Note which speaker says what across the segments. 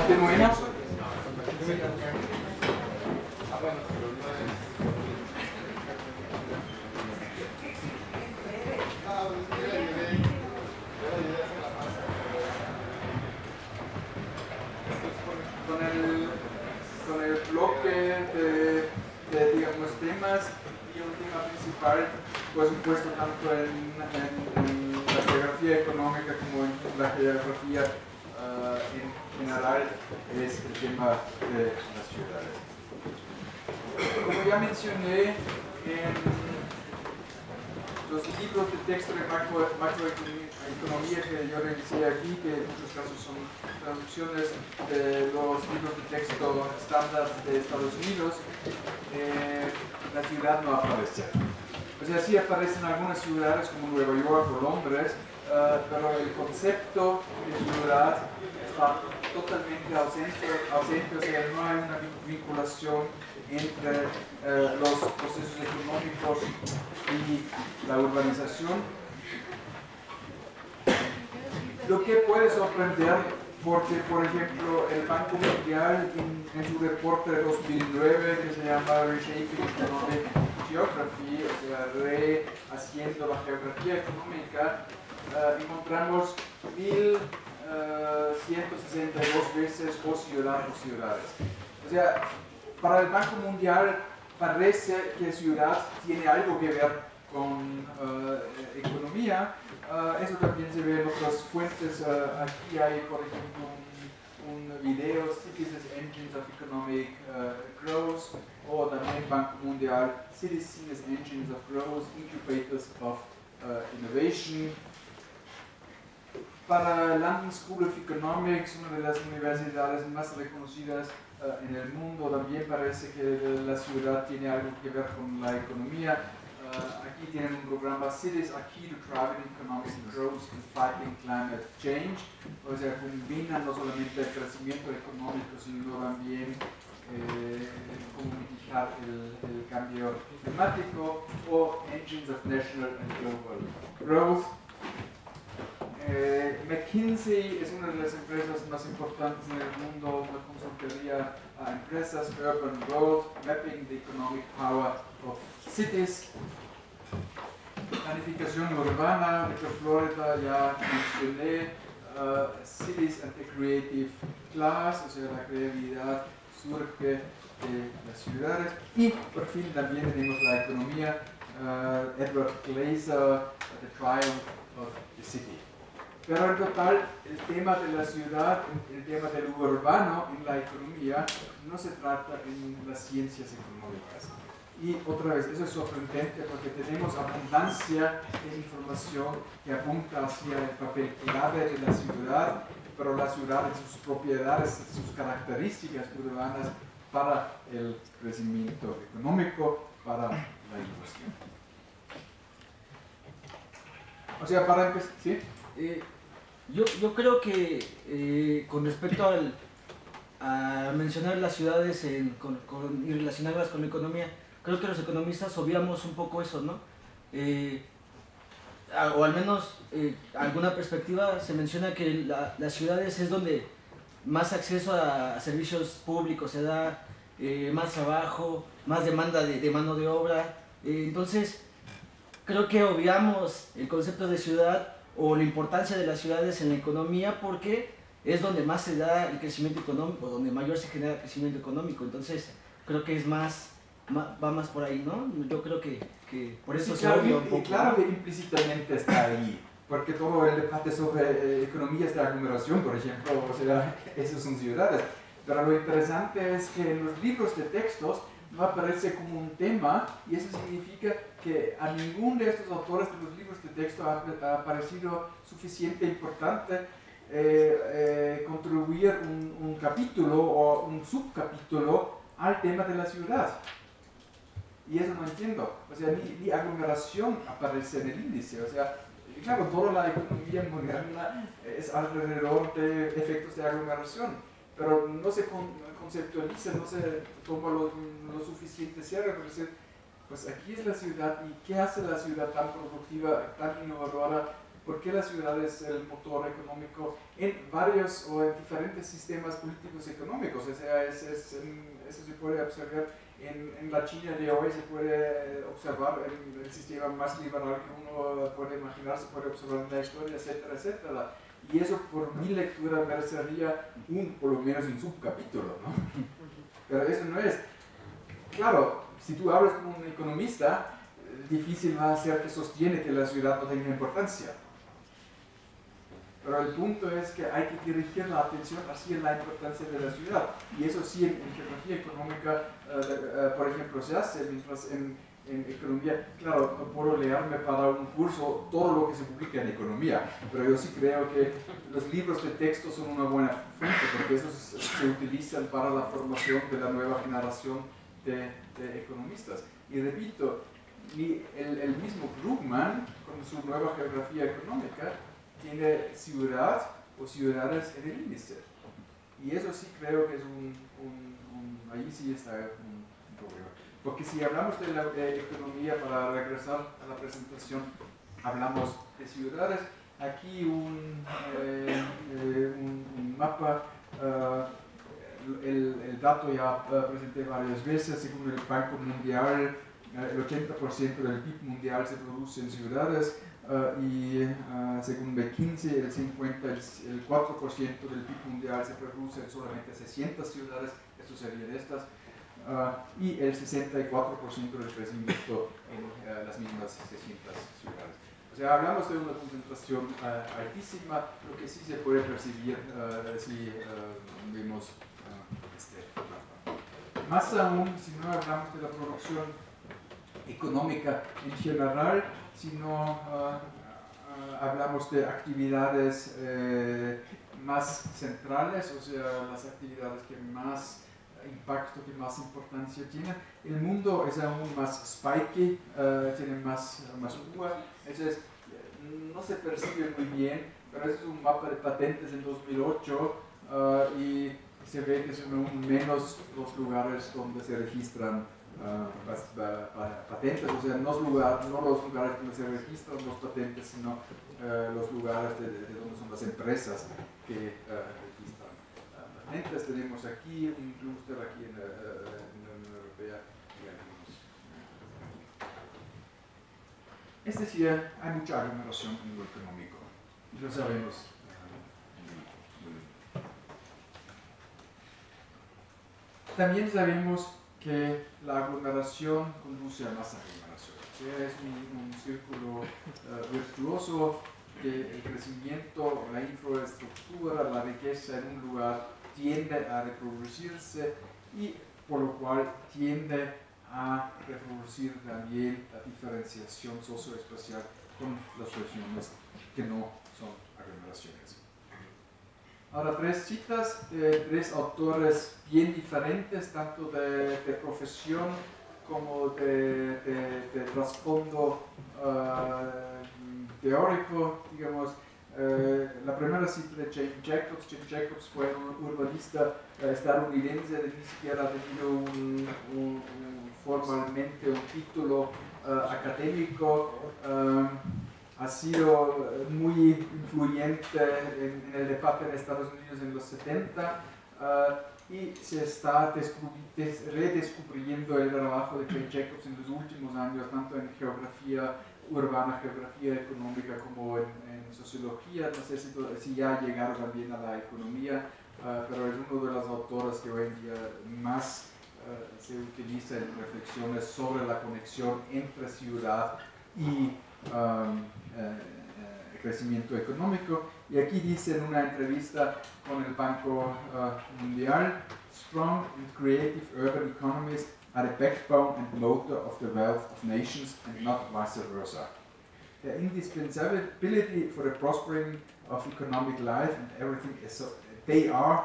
Speaker 1: Continuemos. Con el bloque de digamos, temas y un tema principal, por supuesto, tanto en la geografía económica como en la geografía en general, es el tema de las ciudades. Como ya mencioné, en los libros de texto de macroeconomía que yo revisé aquí, que en muchos casos son traducciones de los libros de texto estándar de Estados Unidos, la ciudad no aparece. O sea, sí aparecen algunas ciudades como Nueva York o Londres, pero el concepto de ciudad está totalmente ausente, o sea, no hay una vinculación entre los procesos económicos y la urbanización. Lo que puede sorprender, porque por ejemplo el Banco Mundial en su reporte de 2009 que se llama Reshaping Economic Geography, o sea, rehaciendo la geografía económica, encontramos 1162 veces o ciudades. O sea, para el Banco Mundial parece que ciudad tiene algo que ver con economía. Eso también se ve en otras fuentes. Aquí hay, por ejemplo, un video, Cities as Engines of Economic Growth, o también Banco Mundial, Cities seen as Engines of Growth, Incubators of Innovation. Para London School of Economics, una de las universidades más reconocidas en el mundo, también parece que la ciudad tiene algo que ver con la economía. Aquí tienen un programa, Cities are key to driving economic growth and fighting climate change. O sea, combinan no solamente el crecimiento económico, sino también cómo mitigar el cambio climático, o Engines of National and Global Growth. McKinsey es una de las empresas más importantes en el mundo, una consultoría a empresas, Urban Growth, Mapping the Economic Power of Cities. Planificación urbana, Metro Florida, ya mencioné, Cities and the Creative Class, o sea, la creatividad surge de las ciudades. Y por fin también tenemos la economía, Edward Glaeser, The Triumph of the City. Pero en total, el tema de la ciudad, el tema de lo urbano en la economía, no se trata en las ciencias económicas. Y otra vez, eso es sorprendente porque tenemos abundancia de información que apunta hacia el papel clave de la ciudad, pero la ciudad en sus propiedades, sus características urbanas para el crecimiento económico, para la innovación. O sea, para empezar, ¿sí?
Speaker 2: Yo creo que con respecto a mencionar las ciudades y relacionarlas con la economía, creo que los economistas obviamos un poco eso, ¿no? O al menos alguna perspectiva se menciona que las ciudades es donde más acceso a servicios públicos se da, más trabajo, más demanda de mano de obra. Entonces, creo que obviamos el concepto de ciudad o la importancia de las ciudades en la economía porque es donde más se da el crecimiento económico, donde mayor se genera crecimiento económico. Entonces, creo que es va más por ahí, ¿no? Yo creo que por eso
Speaker 1: sí,
Speaker 2: se obvia un poco.
Speaker 1: Claro que implícitamente está ahí, porque todo el debate sobre economías de aglomeración, por ejemplo, o sea, esas son ciudades. Pero lo interesante es que en los libros de textos no aparece como un tema, y eso significa que a ningún de estos autores de los libros de texto ha parecido suficiente importante contribuir un capítulo o un subcapítulo al tema de la ciudad. Y eso no entiendo. O sea, ni aglomeración aparece en el índice. O sea, claro, toda la economía moderna es alrededor de efectos de aglomeración, pero no se conceptualiza, no se toma lo suficiente serio para decir, pues aquí es la ciudad, y qué hace la ciudad tan productiva, tan innovadora, ¿Por qué la ciudad es el motor económico en varios o en diferentes sistemas políticos y económicos? O sea, eso se puede observar en la China de hoy, se puede observar en el sistema más liberal que uno puede imaginar, se puede observar en la historia, etcétera, etcétera. Y eso, por mi lectura, merecería por lo menos un subcapítulo, ¿no? Pero eso no es. Claro, si tú hablas con un economista, difícil va a ser que sostiene que la ciudad no tenga importancia. Pero el punto es que hay que dirigir la atención hacia la importancia de la ciudad. Y eso sí, en geografía económica, por ejemplo, se hace, mientras en economía, claro, no puedo leerme para un curso todo lo que se publica en economía, pero yo sí creo que los libros de texto son una buena fuente, porque esos se utilizan para la formación de la nueva generación de economistas. Y repito, el mismo Krugman, con su nueva geografía económica, tiene ciudad o ciudades en el índice. Y eso sí creo que es ahí sí está un problema. Porque si hablamos de la economía, para regresar a la presentación, hablamos de ciudades. Aquí un mapa, el dato ya presenté varias veces, según el Banco Mundial, el 80% del PIB mundial se produce en ciudades. Y según McKinsey, el 4% del PIB mundial se produce en solamente 600 ciudades, esto serían estas, y el 64% del crecimiento en las mismas 600 ciudades. O sea, hablamos de una concentración altísima, lo que sí se puede percibir si vemos este mapa. Más aún, si no hablamos de la producción económica en general, sino hablamos de actividades más centrales, o sea, las actividades que más impacto, que más importancia tienen. El mundo es aún más spiky, tiene más uva, entonces no se percibe muy bien, pero es un mapa de patentes en 2008 y se ve que son aún menos los lugares donde se registran patentes, o sea, no los lugares donde se registran los patentes, sino los lugares de donde son las empresas que registran patentes. Tenemos aquí un clúster aquí en la Unión Europea y algunos. Es decir, hay mucha aglomeración en lo económico, y lo sabemos. También sabemos que la aglomeración conduce a más aglomeración. O sea, es un círculo virtuoso que el crecimiento, la infraestructura, la riqueza en un lugar tiende a reproducirse y por lo cual tiende a reproducir también la diferenciación socioespacial con las regiones que no son aglomeraciones. Ahora, tres citas de tres autores bien diferentes, tanto de profesión como de trasfondo teórico, digamos. La primera cita de Jane Jacobs. Jane Jacobs fue un urbanista estadounidense, ni siquiera ha tenido formalmente un título académico. Ha sido muy influyente en el debate en Estados Unidos en los 70 y se está redescubriendo el trabajo de Jane Jacobs en los últimos años, tanto en geografía urbana, geografía económica como en sociología. No sé si ya ha llegado también a la economía, pero es uno de las autoras que hoy en día más se utiliza en reflexiones sobre la conexión entre ciudad y crecimiento económico. Y aquí dice en una entrevista con el Banco Mundial: strong and creative urban economies are the backbone and motor of the wealth of nations and not vice versa. The indispensability for the prospering of economic life and everything is so, they are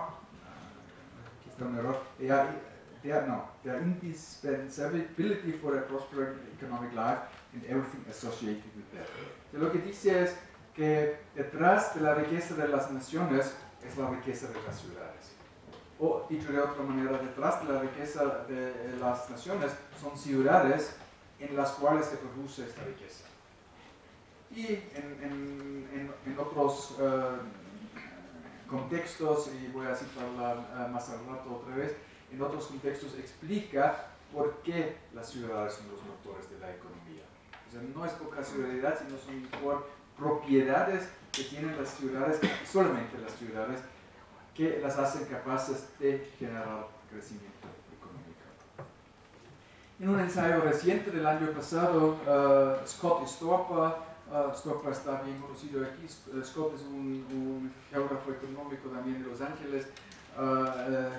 Speaker 1: indispensability for a prospering economic life and everything associated with that. So, lo que dice es que detrás de la riqueza de las naciones es la riqueza de las ciudades. O, dicho de otra manera, detrás de la riqueza de las naciones son ciudades en las cuales se produce esta riqueza. y en otros contextos, y voy a citarla más al rato otra vez, en otros contextos explica por qué las ciudades son los motores de la economía. O sea, no es por casualidad, sino son por propiedades que tienen las ciudades, solamente las ciudades, que las hacen capaces de generar crecimiento económico. En un ensayo reciente del año pasado, Scott y Stoppa está bien conocido aquí. Scott es un geógrafo económico también de Los Ángeles.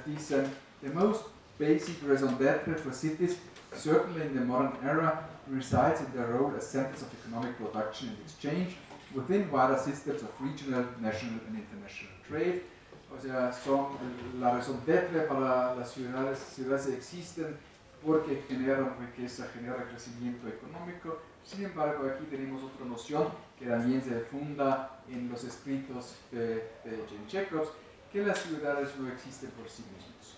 Speaker 1: Dicen, the most basic raison d'être for cities, certainly in the modern era, resides in their role as centers of economic production and exchange within wider systems of regional, national and international trade. O sea, son la raison d'être para las ciudades. Ciudades existen porque generan riqueza, generan crecimiento económico. Sin embargo, aquí tenemos otra noción que también se funda en los escritos de Jane Jacobs, que las ciudades no existen por sí mismos.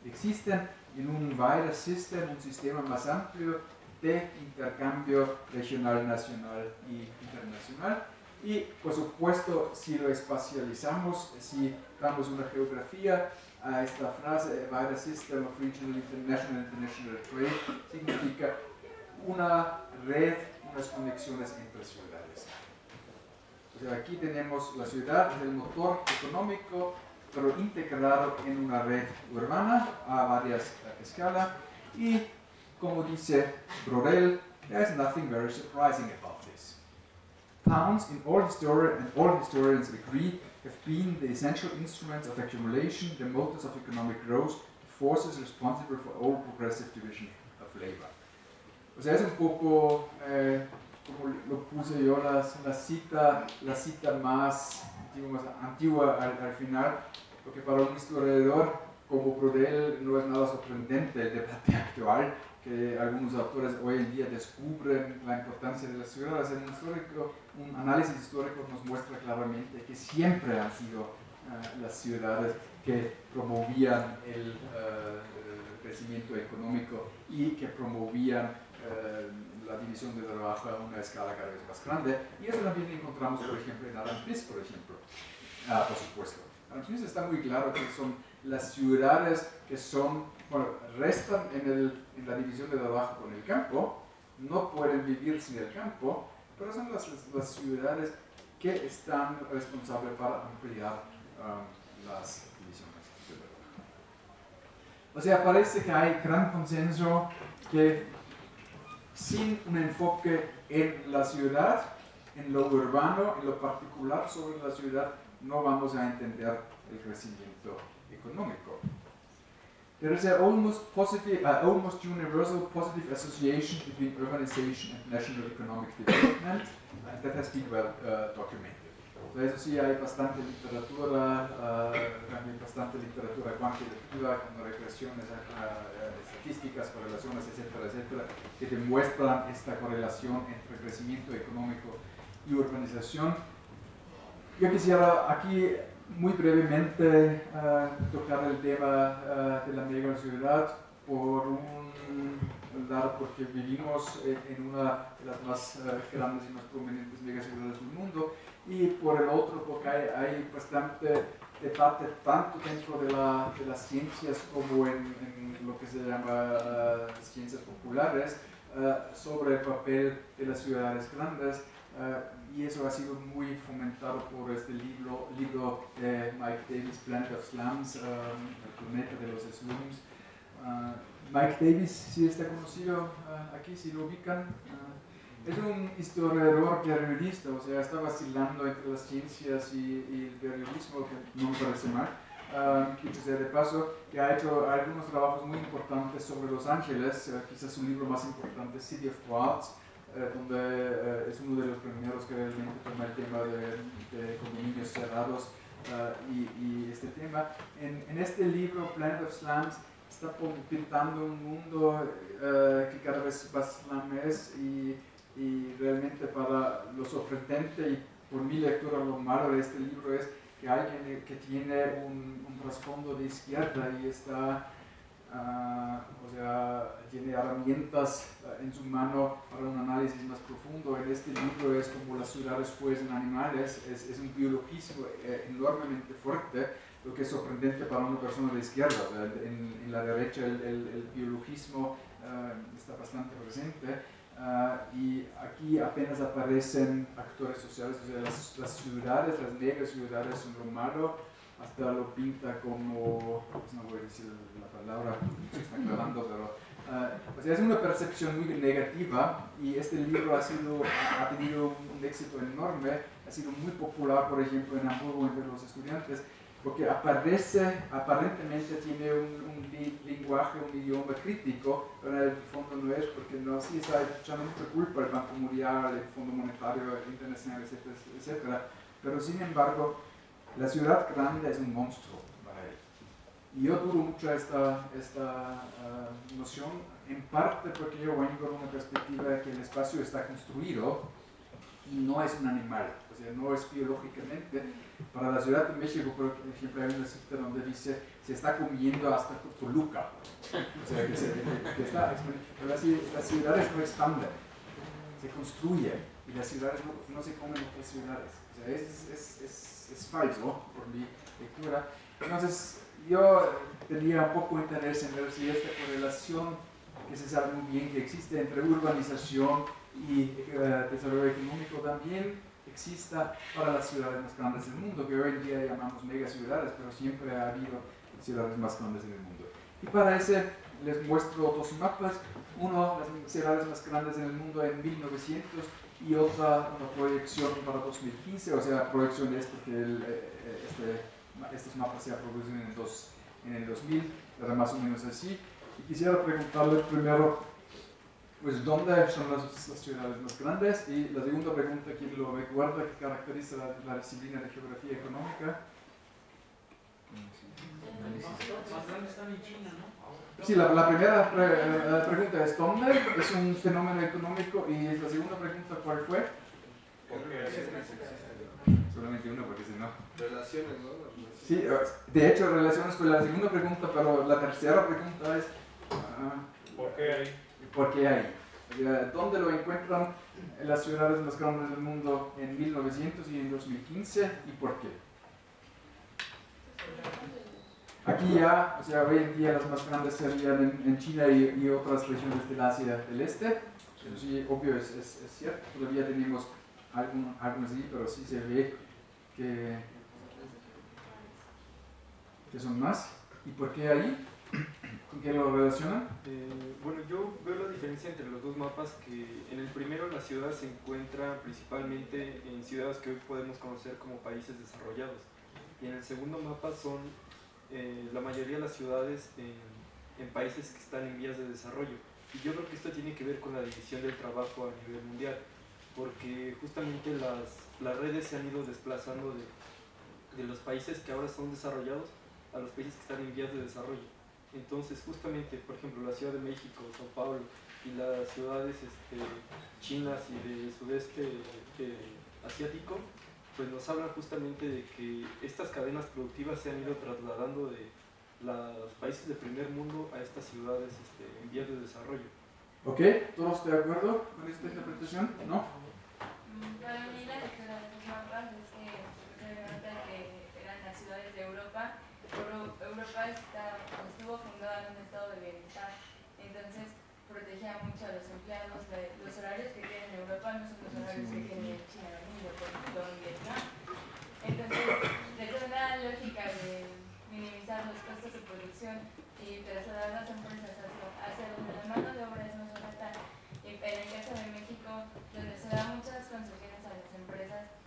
Speaker 1: Existen en un wider system, un sistema más amplio de intercambio regional, nacional y internacional. Y, por supuesto, si lo espacializamos, si damos una geografía a esta frase, wider system of regional, international, international trade, significa una red, unas conexiones entre ciudades. O sea, aquí tenemos la ciudad, el motor económico, pero integrado en una red urbana a varias escalas. Y, como dice Brodel, there is nothing very surprising about this. Towns, in all historians agree, have been the essential instruments of accumulation, the motors of economic growth, forces responsible for all progressive division of labor. O sea, es un poco, como lo puse yo, la cita más, digamos, antigua al final, porque para un historiador como Brodel no es nada sorprendente el debate actual, que algunos autores hoy en día descubren la importancia de las ciudades. Un análisis histórico nos muestra claramente que siempre han sido las ciudades que promovían el crecimiento económico y que promovían la división del trabajo a una escala cada vez más grande. Y eso también encontramos, por ejemplo, en Adam Smith, por ejemplo. Por supuesto. Adam Smith está muy claro que son las ciudades que son, bueno, restan en la división de trabajo con el campo, no pueden vivir sin el campo, pero son las ciudades que están responsables para ampliar las divisiones de trabajo. O sea, parece que hay gran consenso que sin un enfoque en la ciudad, en lo urbano, en lo particular sobre la ciudad, no vamos a entender el crecimiento económico. There is an almost universal positive association between urbanization and national economic development, and that has been well documented. Eso sí, hay bastante literatura, también bastante literatura cuantitativa, con regresiones estadísticas, correlaciones, etcétera, etcétera, que demuestran esta correlación entre crecimiento económico y urbanización. Yo quisiera aquí muy brevemente tocar el tema de la megaciudad por un lado porque vivimos en una de las más grandes y más prominentes megaciudades del mundo, y por el otro porque hay bastante debate tanto dentro de las ciencias como en lo que se llama ciencias populares sobre el papel de las ciudades grandes. Y eso ha sido muy fomentado por este libro de Mike Davis, Planet of Slums, el planeta de los slums. Mike Davis, si está conocido aquí, si lo ubican, es un historiador periodista, o sea, está vacilando entre las ciencias y el periodismo, que no me parece mal. Dicho sea de paso, que ha hecho algunos trabajos muy importantes sobre Los Ángeles, quizás su libro más importante, City of Clouds, donde es uno de los primeros que realmente toma el tema de condominios cerrados y este tema. En este libro, Planet of Slums, está pintando un mundo que cada vez más slum es, y realmente para lo sorprendente y por mi lectura lo malo de este libro es que alguien que tiene un trasfondo de izquierda y está o sea, tiene herramientas en su mano para un análisis más profundo. En este libro es como las ciudades fuesen animales, es un biologismo enormemente fuerte, lo que es sorprendente para una persona de izquierda. O sea, en la derecha el biologismo está bastante presente. Y aquí apenas aparecen actores sociales, o sea, las ciudades, las mega ciudades son lo malo, hasta lo pinta como, pues no voy a decir la palabra, se está aclarando, pero o sea, es una percepción muy negativa, y este libro ha tenido un éxito enorme, ha sido muy popular, por ejemplo, en Hamburgo entre los estudiantes, porque aparentemente tiene un lenguaje, un idioma crítico, pero en el fondo no es, porque no, sí está echando mucha culpa al Banco Mundial, el Fondo Monetario Internacional, etcétera, etcétera. Pero sin embargo, la ciudad grande es un monstruo para él. Y yo dudo mucho esta noción, en parte porque yo vengo con una perspectiva de que el espacio está construido y no es un animal, o sea, no es biológicamente. Para la Ciudad de México, por ejemplo, hay una cita donde dice, se está comiendo hasta Toluca. O sea, que está, pero las ciudades no expanden, se construyen, y las ciudades no se comen otras ciudades. O sea, es falso por mi lectura. Entonces, yo tenía un poco interés en ver si esta correlación, que se sabe muy bien que existe entre urbanización y desarrollo económico, también exista para las ciudades más grandes del mundo, que hoy en día llamamos megaciudades, pero siempre ha habido ciudades más grandes en el mundo. Y para ese les muestro dos mapas, uno, las ciudades más grandes en el mundo en 1900, y otra, una proyección para 2015, o sea, proyección es porque estos mapas se producen en el 2000, era más o menos así. Y quisiera preguntarle primero, pues, ¿dónde son las ciudades más grandes? Y la segunda pregunta, ¿quién lo recuerda? ¿Qué caracteriza la disciplina de geografía económica?
Speaker 3: Más grandes están en China, ¿no?
Speaker 1: Sí, la primera pregunta es ¿dónde? Es un fenómeno económico. Y la segunda pregunta, ¿cuál fue? Solamente una, porque si no...
Speaker 4: Relaciones, ¿no?
Speaker 1: Sí, de hecho, relaciones fue la segunda pregunta, pero la tercera pregunta es...
Speaker 4: ¿Por qué hay?
Speaker 1: ¿Por qué hay? ¿Dónde lo encuentran las ciudades más grandes del mundo en 1900 y en 2015 y por qué? Aquí ya, o sea, hoy en día las más grandes serían en China y otras regiones del Asia del Este. Eso sí, obvio, es cierto. Todavía tenemos algunos sí, pero sí se ve que son más. ¿Y por qué ahí? ¿Con qué lo relacionan?
Speaker 5: Bueno, yo veo la diferencia entre los dos mapas, que en el primero la ciudad se encuentra principalmente en ciudades que hoy podemos conocer como países desarrollados, y en el segundo mapa son la mayoría de las ciudades en países que están en vías de desarrollo. Y yo creo que esto tiene que ver con la división del trabajo a nivel mundial, porque justamente las redes se han ido desplazando de los países que ahora son desarrollados a los países que están en vías de desarrollo. Entonces, justamente, por ejemplo, la Ciudad de México, São Paulo y las ciudades chinas y del sudeste asiático, pues nos hablan justamente de que estas cadenas productivas se han ido trasladando de los países de primer mundo a estas ciudades en vías de desarrollo.
Speaker 1: ¿Ok? ¿Todos de acuerdo con esta interpretación? ¿No?
Speaker 6: Para mí la lectura de los mapas es que se nota que eran las ciudades de Europa. Europa estuvo fundada en un estado de bienestar, entonces protegía mucho a los empleados. Los horarios que tienen en Europa no son los horarios que tienen en China, en India, por ejemplo, en Vietnam. Entonces, desde una lógica de minimizar los costos de producción y trasladar las empresas hacia donde la mano de obra es más barata, y en el caso de México, donde se dan muchas concesiones a las empresas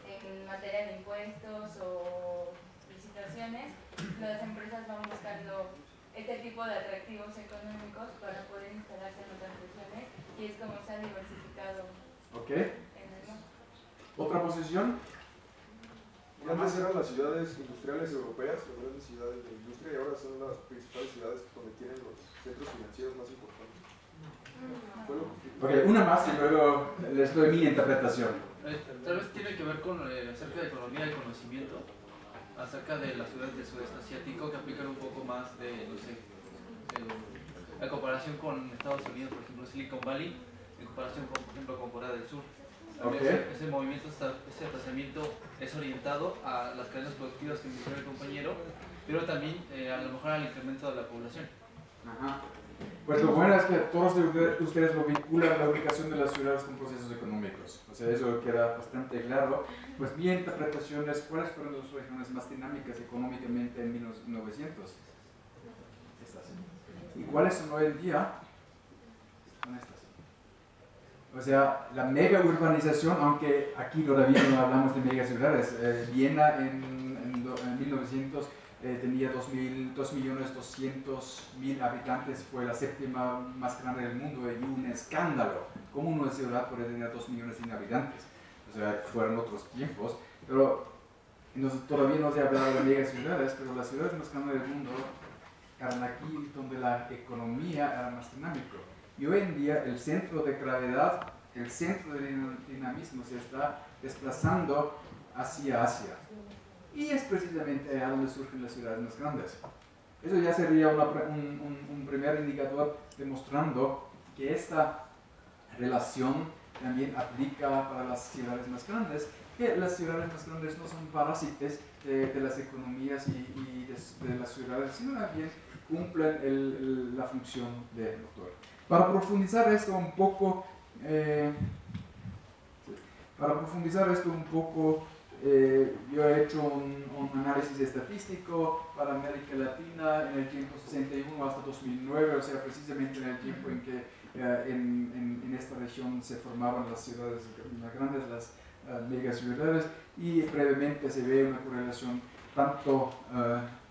Speaker 6: en materia de impuestos o situaciones, las empresas van buscando este tipo de atractivos económicos para poder instalarse en otras regiones, y es como se ha diversificado.
Speaker 1: Ok.
Speaker 6: En el mapa.
Speaker 1: ¿Otra posición?
Speaker 4: Antes eran las ciudades industriales europeas, las grandes ciudades de industria, y ahora son las principales ciudades donde tienen los centros financieros más importantes. Fue lo que...
Speaker 1: Ok, una más y luego les doy mi interpretación.
Speaker 3: Tal vez tiene que ver con acerca de economía del conocimiento, acerca de las ciudades del sudeste asiático, que aplican un poco más de, no sé, la comparación con Estados Unidos, por ejemplo, Silicon Valley, en comparación con, por ejemplo, con Corea del Sur. Ese movimiento, ese desplazamiento es orientado a las cadenas productivas que mencionó el compañero, pero también a lo mejor al incremento de la población.
Speaker 1: Ajá. Pues lo bueno es que todos ustedes lo vinculan a la ubicación de las ciudades con procesos económicos. O sea, eso queda bastante claro. Pues mi interpretación es cuáles fueron las regiones más dinámicas económicamente en 1900. Estas. ¿Y cuáles son hoy en día? Son estas. O sea, la mega urbanización, aunque aquí todavía no hablamos de megaciudades, Viena en 1900 tenía 2.200.000 habitantes, fue la séptima más grande del mundo y un escándalo. ¿Cómo una ciudad puede tener 2 millones de habitantes? O sea, fueron otros tiempos, pero todavía no se ha hablado de megaciudades, pero las ciudades más grandes del mundo eran aquí donde la economía era más dinámica. Y hoy en día el centro de gravedad, el centro de dinamismo se está desplazando hacia Asia. Y es precisamente a donde surgen las ciudades más grandes. Eso ya sería un primer indicador demostrando que esta relación también aplica para las ciudades más grandes, que las ciudades más grandes no son parásites de las economías y de las ciudades, sino también cumplen la función de motor. Para profundizar esto un poco, yo he hecho un análisis estadístico para América Latina en el tiempo 61 hasta 2009, o sea, precisamente en el tiempo en que en esta región se formaban las ciudades más grandes, las megaciudades, y brevemente se ve una correlación tanto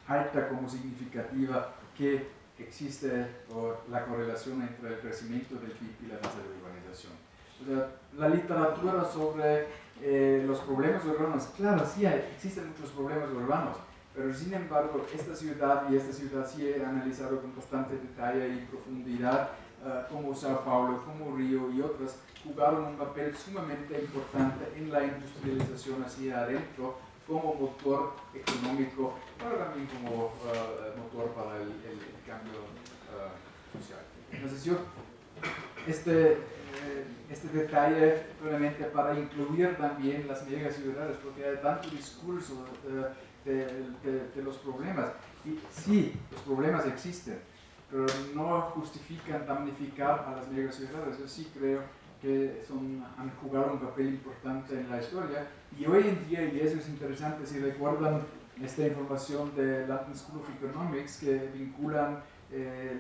Speaker 1: alta como significativa que existe por la correlación entre el crecimiento del PIB y la tasa de urbanización. O sea, la literatura sobre los problemas urbanos, claro, sí existen muchos problemas urbanos, pero sin embargo esta ciudad sí he analizado con bastante detalle y profundidad, como Sao Paulo, como Río y otras, jugaron un papel sumamente importante en la industrialización hacia adentro como motor económico, pero también como motor para el cambio social. Entonces yo, este detalle realmente para incluir también las megaciudades, porque hay tanto discurso de los problemas. Y sí, los problemas existen, pero no justifican damnificar a las megaciudades. Yo sí creo que han jugado un papel importante en la historia, y hoy en día, y eso es interesante, si recuerdan esta información de London School of Economics, que vinculan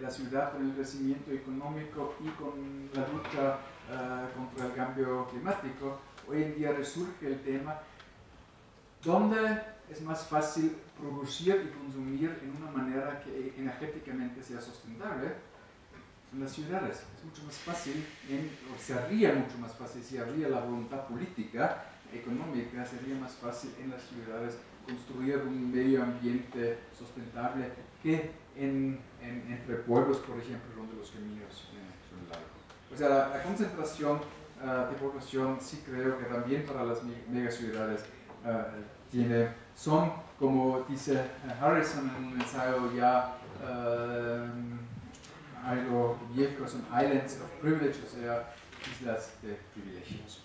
Speaker 1: la ciudad con el crecimiento económico y con la lucha contra el cambio climático, hoy en día resurge el tema: ¿dónde es más fácil producir y consumir en una manera que energéticamente sea sustentable? En las ciudades. Es mucho más fácil, o sería mucho más fácil si habría la voluntad política, económica, sería más fácil en las ciudades construir un medio ambiente sustentable que entre pueblos, por ejemplo, donde los caminos son largos. O sea, la concentración de población sí creo que también para las megaciudades son, como dice Harrison en un ensayo ya algo viejo, son islands of privilege, o sea, islas de privilegios.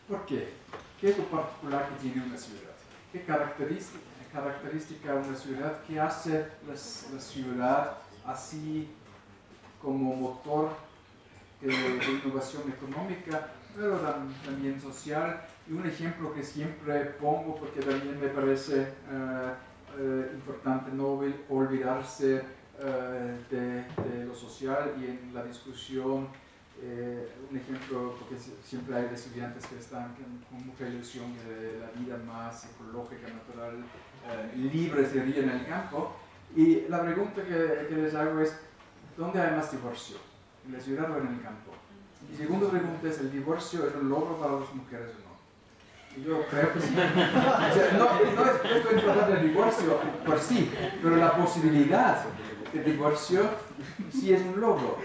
Speaker 1: ¿Por qué? ¿Qué es lo particular que tiene una ciudad? ¿Qué característica una ciudad? ¿Qué hace la ciudad así como motor de innovación económica, pero también social? Y un ejemplo que siempre pongo, porque también me parece importante no olvidarse de lo social y en la discusión, un ejemplo, porque siempre hay estudiantes que están con mucha ilusión de la vida más ecológica, natural, libre sería en el campo, y la pregunta que les hago es: ¿dónde hay más divorcio? ¿En la ciudad o en el campo? Y segunda pregunta es: ¿el divorcio es un logro para las mujeres o no? Y yo creo que sí. O sea, no estoy en contra del divorcio por sí, pero la posibilidad de divorcio sí es un logro.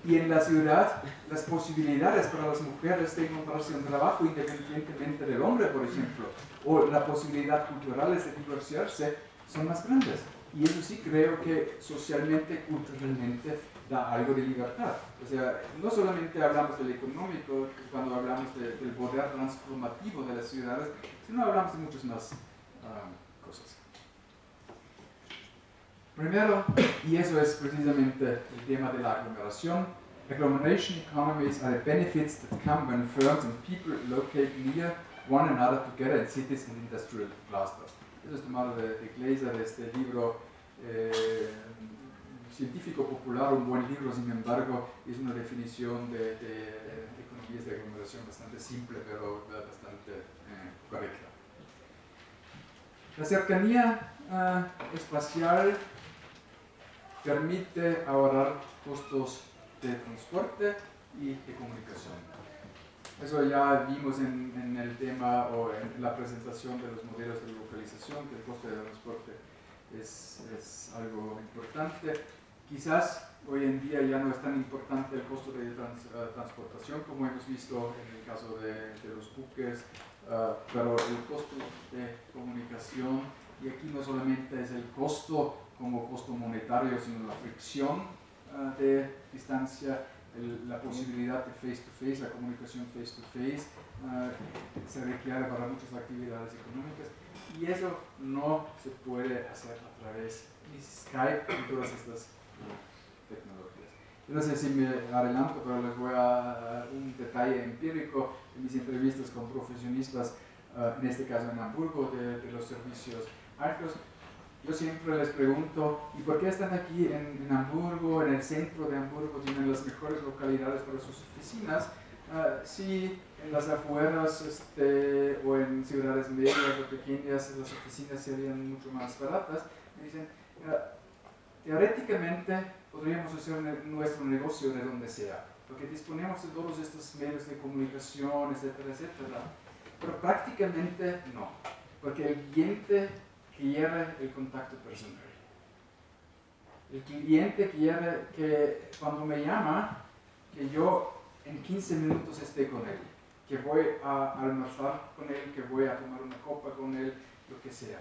Speaker 1: Y en la ciudad, las posibilidades para las mujeres de encontrarse un trabajo independientemente del hombre, por ejemplo, o la posibilidad cultural de divorciarse, son más grandes. Y eso sí creo que socialmente, culturalmente, da algo de libertad. O sea, no solamente hablamos del económico cuando hablamos del poder transformativo de las ciudades, sino hablamos de muchas más cosas. Primero, y eso es precisamente el tema de la aglomeración, agglomeration economies are the benefits that come when firms and people locate near one another together in cities and industrial clusters. Eso es tomado de Glaser, de este libro científico popular, un buen libro, sin embargo, es una definición de economías de aglomeración bastante simple, pero bastante correcta. La cercanía espacial permite ahorrar costos de transporte y de comunicación. Eso ya vimos en el tema o en la presentación de los modelos de localización, que el costo de transporte es algo importante. Quizás hoy en día ya no es tan importante el costo de transportación como hemos visto en el caso de los buques, pero el costo de comunicación, y aquí no solamente es el costo como costo monetario, sino la fricción de distancia, la posibilidad de face-to-face, la comunicación face-to-face, se requiere para muchas actividades económicas, y eso no se puede hacer a través de Skype y todas estas tecnologías. Yo no sé si me adelanto, pero les voy a dar un detalle empírico en mis entrevistas con profesionistas, en este caso en Hamburgo, de los servicios altos. Yo siempre les pregunto, ¿y por qué están aquí en Hamburgo, en el centro de Hamburgo, tienen las mejores localidades para sus oficinas? Si en las afueras o en ciudades medias o pequeñas las oficinas serían mucho más baratas. Me dicen, teóricamente podríamos hacer nuestro negocio de donde sea, porque disponemos de todos estos medios de comunicación, etcétera, etcétera. Pero prácticamente no, porque el cliente quiere el contacto personal. El cliente quiere que cuando me llama, que yo en 15 minutos esté con él, que voy a almorzar con él, que voy a tomar una copa con él, lo que sea.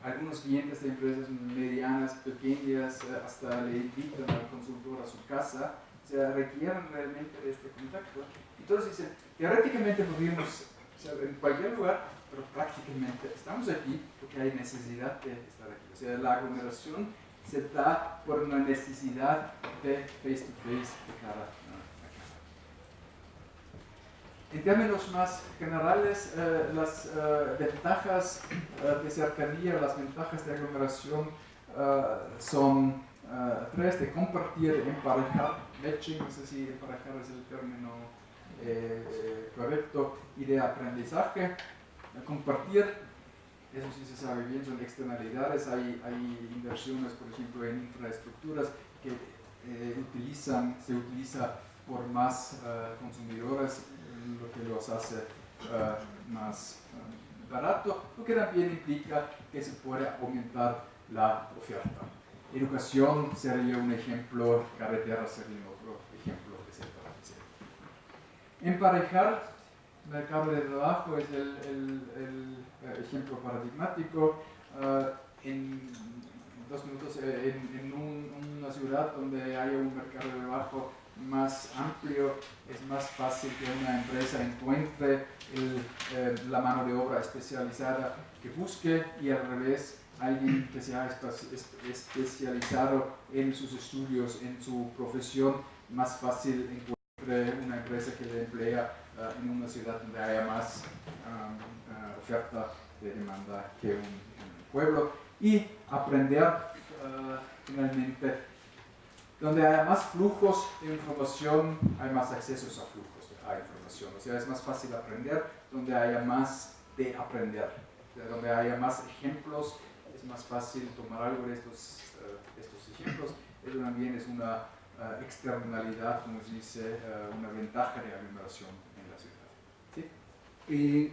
Speaker 1: Algunos clientes de empresas medianas, pequeñas, hasta le invitan al consultor a su casa, o sea, requieren realmente de este contacto. Entonces dicen, teóricamente podríamos ser en cualquier lugar, pero prácticamente estamos aquí porque hay necesidad de estar aquí. O sea, la aglomeración se da por una necesidad de face-to-face de cara a cara. En términos más generales, las ventajas de cercanía, las ventajas de aglomeración son tres: de compartir, emparejar, matching, no sé si emparejar es el término correcto, y de aprendizaje. Compartir, eso sí se sabe bien, son externalidades. Hay inversiones, por ejemplo, en infraestructuras que se utiliza por más consumidores, lo que los hace más barato, lo que también implica que se puede aumentar la oferta. Educación sería un ejemplo, carreteras sería otro ejemplo, etcétera, etcétera. Emparejar mercado de trabajo es el ejemplo paradigmático. En 2 minutos, en una ciudad donde haya un mercado de trabajo más amplio, es más fácil que una empresa encuentre la mano de obra especializada que busque, y al revés, alguien que se ha especializado en sus estudios, en su profesión, más fácil encuentre una empresa que le emplea en una ciudad donde haya más oferta de demanda que un pueblo. Y aprender, finalmente, donde haya más flujos de información, hay más accesos a flujos de información. O sea, es más fácil aprender donde haya más de aprender. O sea, donde haya más ejemplos, es más fácil tomar algo de estos ejemplos. Eso también es una externalidad, como se dice, una ventaja de aglomeración en la ciudad. ¿Sí?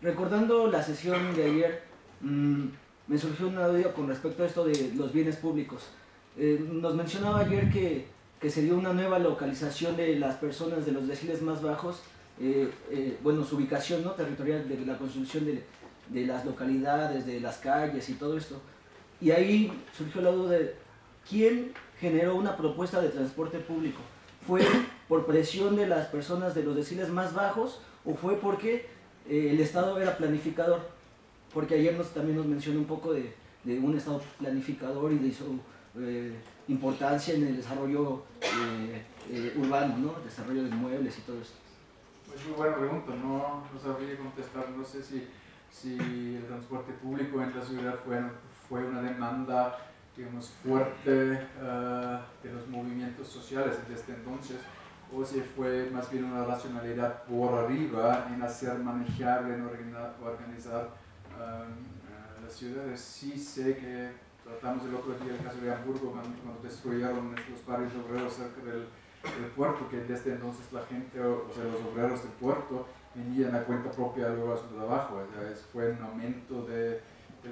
Speaker 2: Recordando la sesión de ayer, me surgió una duda con respecto a esto de los bienes públicos. Nos mencionaba ayer que se dio una nueva localización de las personas de los deciles más bajos, bueno, su ubicación, ¿no?, territorial, de la construcción de las localidades, de las calles y todo esto. Y ahí surgió la duda de quién generó una propuesta de transporte público. ¿Fue por presión de las personas de los deciles más bajos o fue porque el Estado era planificador? Porque ayer también nos mencionó un poco de un Estado planificador y de su importancia en el desarrollo urbano, ¿no? El desarrollo de inmuebles y todo esto.
Speaker 1: Pues muy buena pregunta, no sabría contestar, no sé si el transporte público en la ciudad fue una demanda, digamos, fuerte de los movimientos sociales desde entonces, o si fue más bien una racionalidad por arriba en hacer manejable, en organizar las ciudades. Sí sé que tratamos el otro día el caso de Hamburgo cuando destruyeron los barrios obreros cerca del puerto, que desde entonces la gente, o sea, los obreros del puerto, venían a cuenta propia luego a su trabajo. O sea, fue un aumento del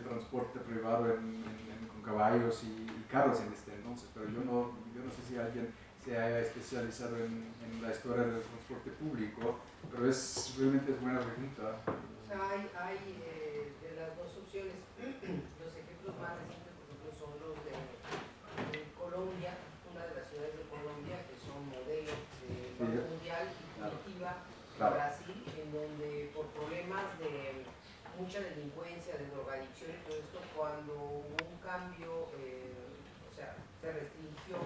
Speaker 1: transporte privado con caballos y carros en este entonces, pero yo no sé si alguien se haya especializado en la historia del transporte público, pero realmente es buena pregunta.
Speaker 7: O sea, hay de las dos opciones. Los ejemplos más recientes, por ejemplo, son los de Colombia, una de las ciudades de Colombia que son modelos de Banco Mundial y Curitiba, Brasil, en donde por problemas de mucha delincuencia, de drogadicción y todo esto, cuando hubo un cambio, o sea, se restringió,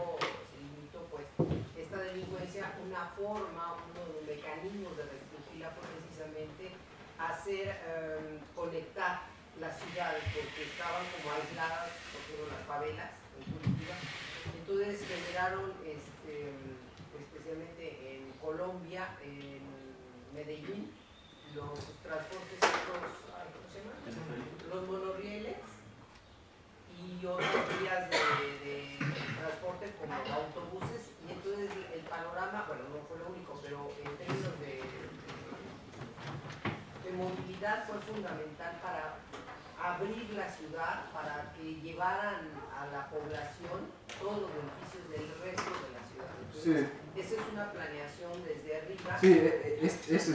Speaker 7: se limitó pues esta delincuencia, una forma, uno de los mecanismos de restringirla fue precisamente hacer conectar las ciudades, porque estaban como aisladas, por ejemplo, las favelas en Curitiba. Entonces generaron, especialmente en Colombia, en Medellín, los transportes estos, ¿cómo se llama? Los monorrieles y otras vías de transporte como autobuses, y entonces el panorama, bueno, no fue lo único, pero en términos de movilidad fue fundamental para abrir la ciudad, para que llevaran a la población todos los beneficios del resto de la ciudad. Entonces, sí. Esa es una planeación desde arriba.
Speaker 1: Sí, ese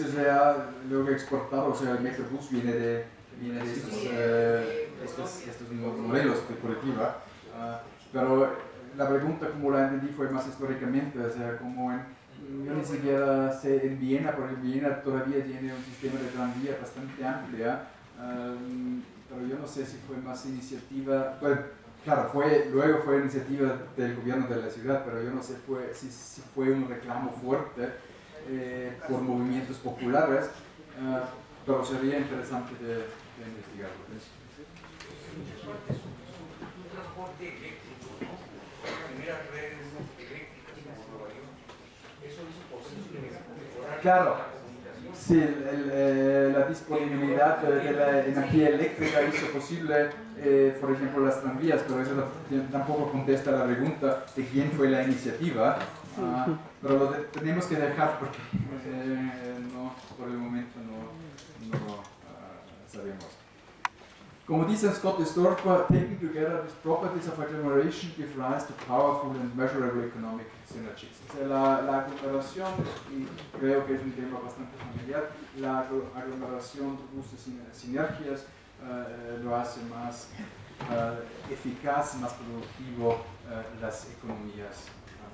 Speaker 1: es ya lo que exportado, o sea, el Metrobús viene de estos modelos de Curitiba, pero la pregunta como la entendí fue más históricamente, o sea, como yo ni siquiera sé en Viena, porque Viena todavía tiene un sistema de tranvía bastante amplia, pero yo no sé si fue más iniciativa, bueno, claro, luego fue iniciativa del gobierno de la ciudad, pero yo no sé si fue un reclamo fuerte por movimientos populares, pero sería interesante de investigarlo.
Speaker 8: Un transporte eléctrico, ¿no? Generar redes eléctricas como lo haría. Eso hizo posible mejorar
Speaker 1: claro.
Speaker 8: la comunicación.
Speaker 1: Sí, la disponibilidad de la energía eléctrica hizo posible, por ejemplo, las tranvías, pero eso tampoco contesta la pregunta de quién fue la iniciativa, pero lo tenemos que dejar porque no, por el momento no sabemos. Como dice Scott Storpa, taking together these properties of agglomeration give rise to powerful and measurable economic synergies. O sea, la aglomeración, y creo que es un tema bastante familiar, la aglomeración produce sinergias, lo hace más eficaz, más productivo las economías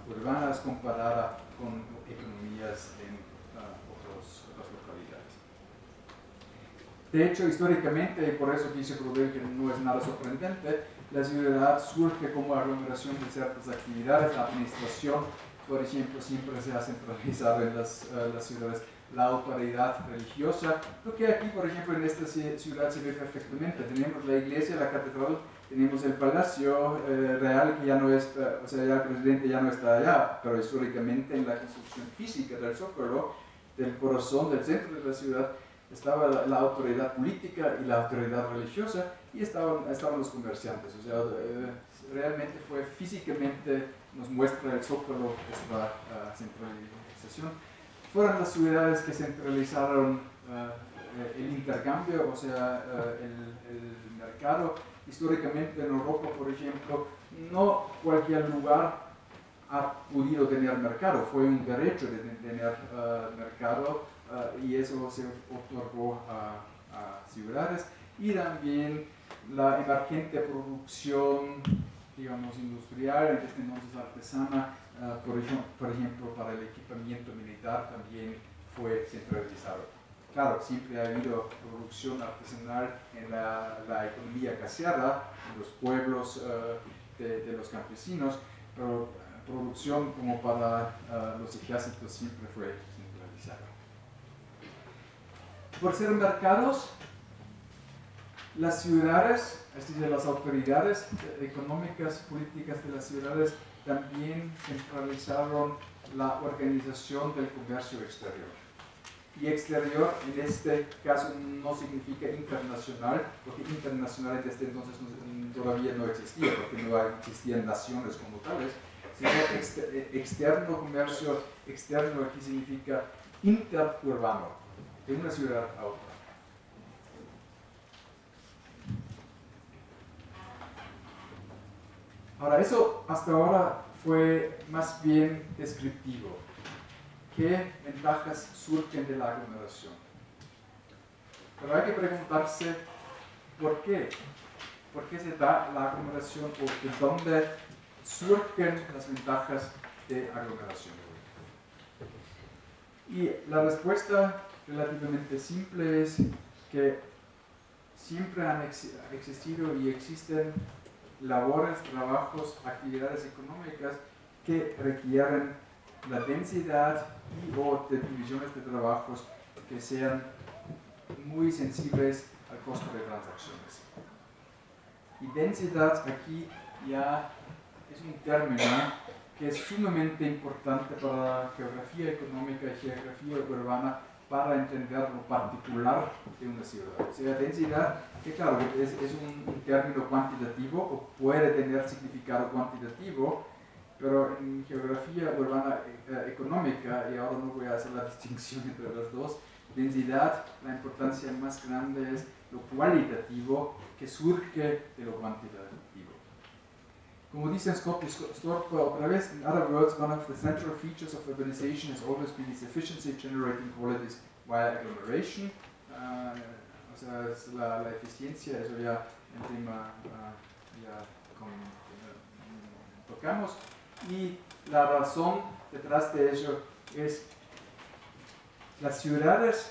Speaker 1: urbanas comparadas con economías en otras localidades. De hecho, históricamente, y por eso quise probar que no es nada sorprendente, la ciudad surge como aglomeración de ciertas actividades. La administración, por ejemplo, siempre se ha centralizado en las ciudades. La autoridad religiosa, lo que aquí, por ejemplo, en esta ciudad se ve perfectamente. Tenemos la iglesia, la catedral, tenemos el palacio real, que ya no está, o sea, ya el presidente ya no está allá, pero históricamente en la construcción física del Zócalo, del corazón, del centro de la ciudad, estaba la autoridad política y la autoridad religiosa, y estaban los comerciantes. O sea, realmente fue físicamente, nos muestra el Zócalo esta centralización. Fueron las ciudades que centralizaron el intercambio, o sea, el mercado. Históricamente en Europa, por ejemplo, no cualquier lugar ha podido tener mercado, fue un derecho de tener mercado, y eso se otorgó a ciudades. Y también la emergente producción, digamos, industrial, desde entonces artesana, por ejemplo, para el equipamiento militar también fue centralizado. Claro, siempre ha habido producción artesanal en la economía casera, en los pueblos de los campesinos, pero producción como para los ejércitos siempre fue centralizada. Por ser mercados, las ciudades, es decir, las autoridades económicas, políticas de las ciudades también centralizaron la organización del comercio exterior. Y exterior en este caso no significa internacional, porque internacional desde entonces todavía no existía, porque no existían naciones como tales, sino externo, comercio externo aquí significa interurbano, de una ciudad a otra. Ahora, eso hasta ahora fue más bien descriptivo. ¿Qué ventajas surgen de la aglomeración? Pero hay que preguntarse por qué. ¿Por qué se da la aglomeración o de dónde surgen las ventajas de aglomeración? Y la respuesta relativamente simple es que siempre han existido y existen labores, trabajos, actividades económicas que requieren la densidad y o de divisiones de trabajos que sean muy sensibles al costo de transacciones. Y densidad aquí ya es un término que es sumamente importante para la geografía económica y geografía urbana para entender lo particular de una ciudad. O sea, densidad, que claro, es un término cuantitativo o puede tener significado cuantitativo, pero en geografía urbana económica, y ahora no voy a hacer la distinción entre las dos, densidad, la importancia más grande es lo cualitativo que surge de lo cuantitativo. Como dicen Scott y Stork otra vez, in other words, one of the central features of urbanization has always been its efficiency generating qualities via agglomeration. O sea, es la eficiencia, eso ya el tema ya tocamos. Y la razón detrás de ello es las ciudades,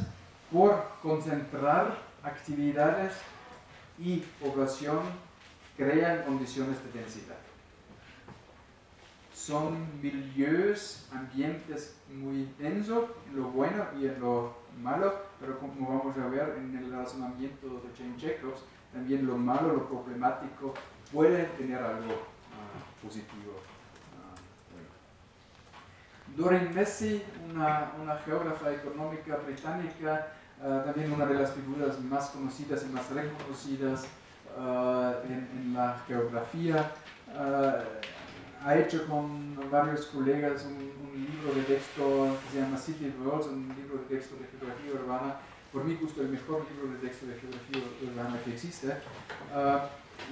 Speaker 1: por concentrar actividades y población, crean condiciones de densidad. Son milieus, ambientes muy densos en lo bueno y en lo malo, pero como vamos a ver en el razonamiento de Jane Jacobs, también lo malo, lo problemático, puede tener algo positivo. Doreen Massey, una geógrafa económica británica, también una de las figuras más conocidas y más reconocidas en la geografía, ha hecho con varios colegas un libro de texto que se llama City Worlds, un libro de texto de geografía urbana, por mi gusto el mejor libro de texto de geografía urbana que existe.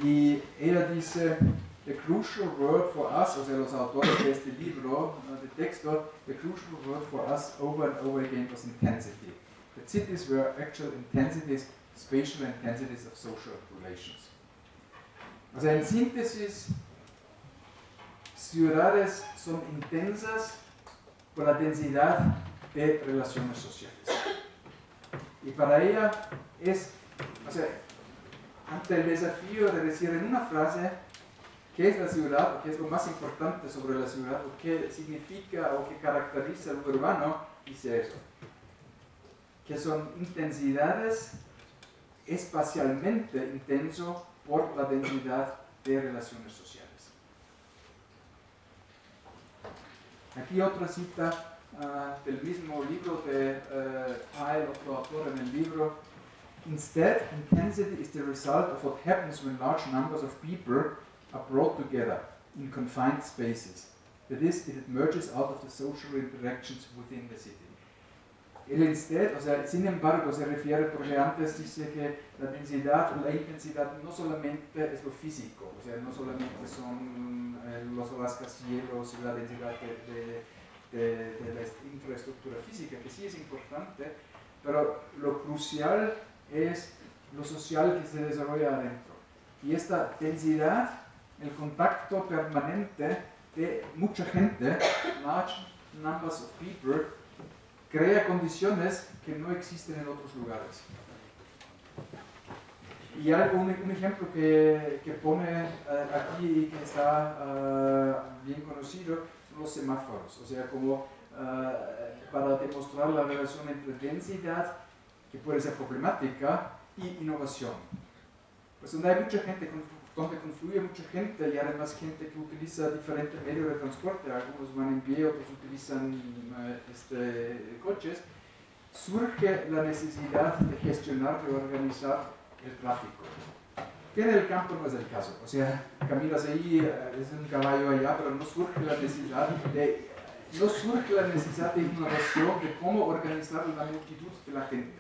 Speaker 1: Y ella dice, the crucial word for us, o sea, los autores de este libro de texto, the crucial word for us over and over again was intensity. That cities were actual intensities, spatial intensities of social relations. O sea, en síntesis, ciudades son intensas por la densidad de relaciones sociales. Y para ella es, o sea, ante el desafío de decir en una frase qué es la ciudad, o qué es lo más importante sobre la ciudad, o qué significa o qué caracteriza el urbano, dice eso. Que son intensidades espacialmente intenso por la densidad de relaciones sociales. Aquí otra cita del mismo libro de Pyle, otro autor en el libro. Instead, intensity is the result of what happens when large numbers of people are brought together in confined spaces. That is, it emerges out of the social interactions within the city. El instead, o sea, sin embargo, se refiere, porque antes dice que la densidad o la intensidad no solamente es lo físico, o sea, no solamente son los rascacielos y la densidad de la infraestructura física, que sí es importante, pero lo crucial es lo social que se desarrolla adentro. Y esta densidad, el contacto permanente de mucha gente, large numbers of people, crea condiciones que no existen en otros lugares. Y algo, un ejemplo que pone aquí y que está bien conocido son los semáforos. O sea, como para demostrar la relación entre densidad, que puede ser problemática, y innovación. Pues donde hay mucha gente, donde confluye mucha gente y además gente que utiliza diferentes medios de transporte, algunos van en pie, otros utilizan coches, surge la necesidad de gestionar, de organizar el tráfico. Que en el campo no es el caso, o sea, caminas ahí, es un caballo allá, pero no surge la necesidad de innovación de cómo organizar la multitud de la gente.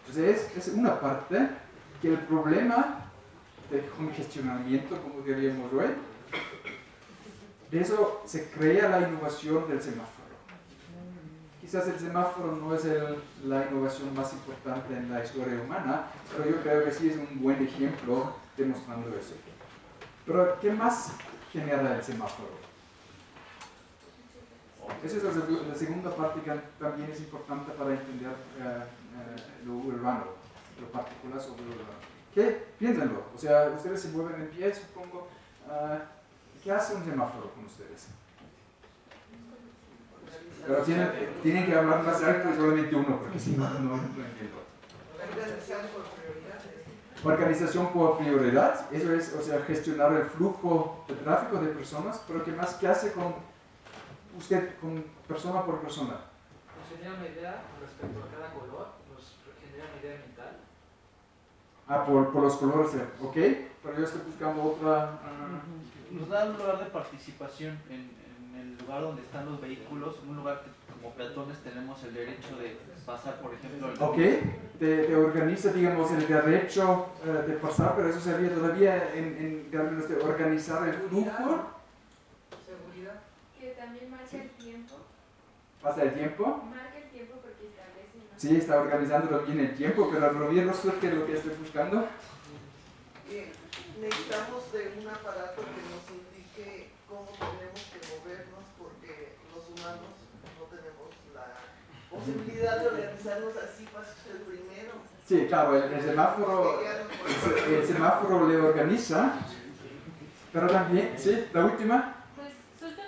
Speaker 1: Entonces es una parte que el problema de congestionamiento, como diríamos hoy, de eso se crea la innovación del semáforo. Quizás el semáforo no es la innovación más importante en la historia humana, pero yo creo que sí es un buen ejemplo demostrando eso. Pero, ¿qué más genera el semáforo? Esa es la segunda parte que también es importante para entender lo urbano, lo particular sobre lo urbano. ¿Qué? Piénsenlo. O sea, ustedes se mueven en pie, supongo. ¿Qué hace un semáforo con ustedes? Pero tienen que hablar más alto y solamente uno, porque si no, no entiendo. Organización por prioridad, eso es, o sea, gestionar el flujo de tráfico de personas, pero ¿qué más? ¿Qué hace con usted, con persona por persona?
Speaker 9: Nos genera una idea respecto a cada color, nos genera una idea mental.
Speaker 1: Ah, por los colores, ok, pero yo estoy buscando otra...
Speaker 3: Nos da un lugar de participación en el lugar donde están los vehículos, un lugar que como peatones tenemos el derecho de pasar, por ejemplo...
Speaker 1: Ok, te organiza, digamos, el derecho de pasar, pero eso sería todavía en términos de organizar el flujo.
Speaker 7: Seguridad.
Speaker 6: Que también marca el tiempo.
Speaker 1: ¿Pasa el tiempo?
Speaker 6: Marca el tiempo porque establece, ¿no?
Speaker 1: Sí, está organizando también el tiempo, pero todavía no surge lo que estoy buscando.
Speaker 10: Necesitamos de un aparato que nos indique cómo tenemos que movernos porque los humanos no tenemos la posibilidad de organizarnos así para ser primero.
Speaker 1: Sí, claro, el semáforo le organiza, pero también, sí, la última.
Speaker 11: Pues surge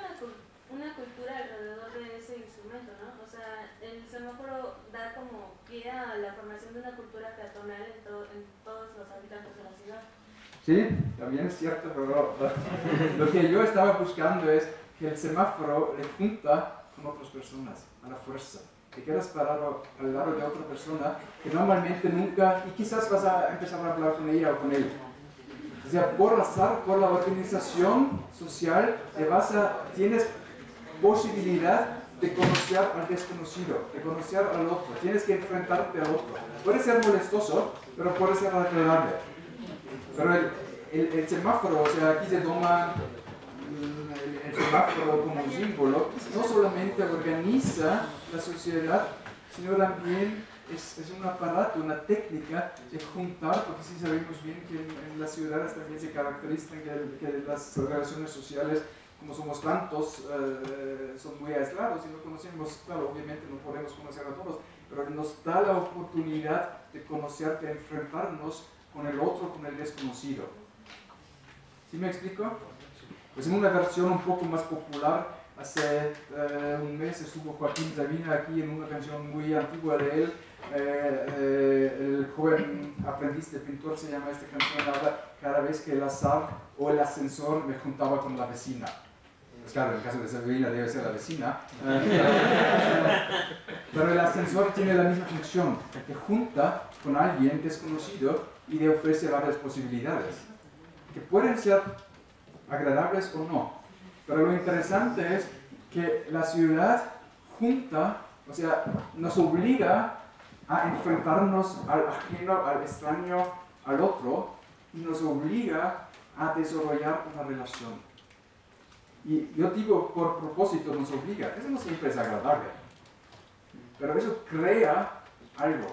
Speaker 11: una cultura alrededor de ese instrumento, ¿no? O sea, el semáforo da como pie a la formación de una cultura peatonal en todos los habitantes de la ciudad.
Speaker 1: Sí, también es cierto, pero lo que yo estaba buscando es que el semáforo le junta con otras personas, a la fuerza. Te quedas parado al lado de otra persona que normalmente nunca, y quizás vas a empezar a hablar con ella o con él. O sea, por azar, por la organización social, tienes posibilidad de conocer al desconocido, de conocer al otro. Tienes que enfrentarte al otro. Puede ser molestoso, pero puede ser agradable. Pero el semáforo, o sea, aquí se toma el semáforo como un símbolo, no solamente organiza la sociedad, sino también es un aparato, una técnica de juntar, porque sí sabemos bien que en las ciudades también se caracterizan que las relaciones sociales, como somos tantos, son muy aislados y no conocemos, claro, obviamente no podemos conocer a todos, pero nos da la oportunidad de conocer, de enfrentarnos con el otro, con el desconocido. ¿Sí me explico? Pues en una versión un poco más popular, hace un mes estuvo Joaquín Sabina aquí en una canción muy antigua de él, el joven aprendiz de pintor se llama esta canción, habla cada vez que el azar o el ascensor me juntaba con la vecina. Pues claro, en el caso de Sabina debe ser la vecina, pero el ascensor tiene la misma función, que junta con alguien desconocido y le ofrece varias posibilidades, que pueden ser agradables o no. Pero lo interesante es que la ciudad junta, o sea, nos obliga a enfrentarnos al ajeno, al extraño, al otro, y nos obliga a desarrollar una relación. Y yo digo por propósito nos obliga, eso no siempre es agradable, pero eso crea algo,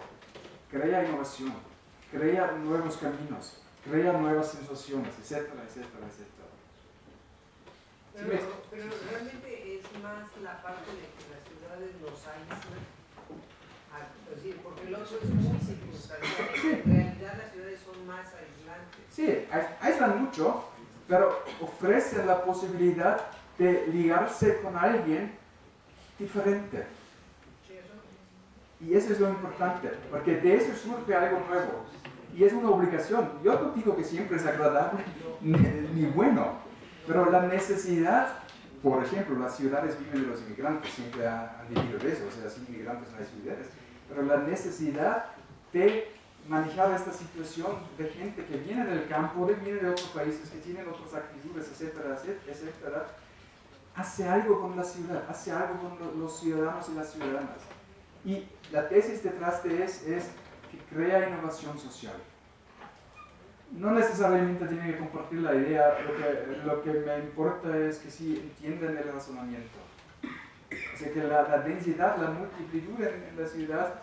Speaker 1: crea innovación, crea nuevos caminos, crea nuevas sensaciones, etcétera, etcétera, etcétera.
Speaker 7: Pero realmente es más la parte de que las ciudades nos aíslan, es decir, porque el otro es muy circunstancial, en realidad las ciudades son más aislantes.
Speaker 1: Sí, aíslan mucho, pero ofrecen la posibilidad de ligarse con alguien diferente. Y eso es lo importante, porque de eso surge algo nuevo. Y es una obligación. Yo no digo que siempre es agradable ni bueno, pero la necesidad, por ejemplo, las ciudades viven de los inmigrantes, siempre han vivido de eso, o sea, sin inmigrantes no hay ciudades, pero la necesidad de manejar esta situación de gente que viene del campo, que viene de otros países, que tienen otras actitudes, etcétera, etcétera, hace algo con la ciudad, hace algo con los ciudadanos y las ciudadanas. Y la tesis detrás de es que crea innovación social. No necesariamente tienen que compartir la idea, lo que me importa es que sí entiendan el razonamiento. O sea que la densidad, la multiplicidad en la ciudad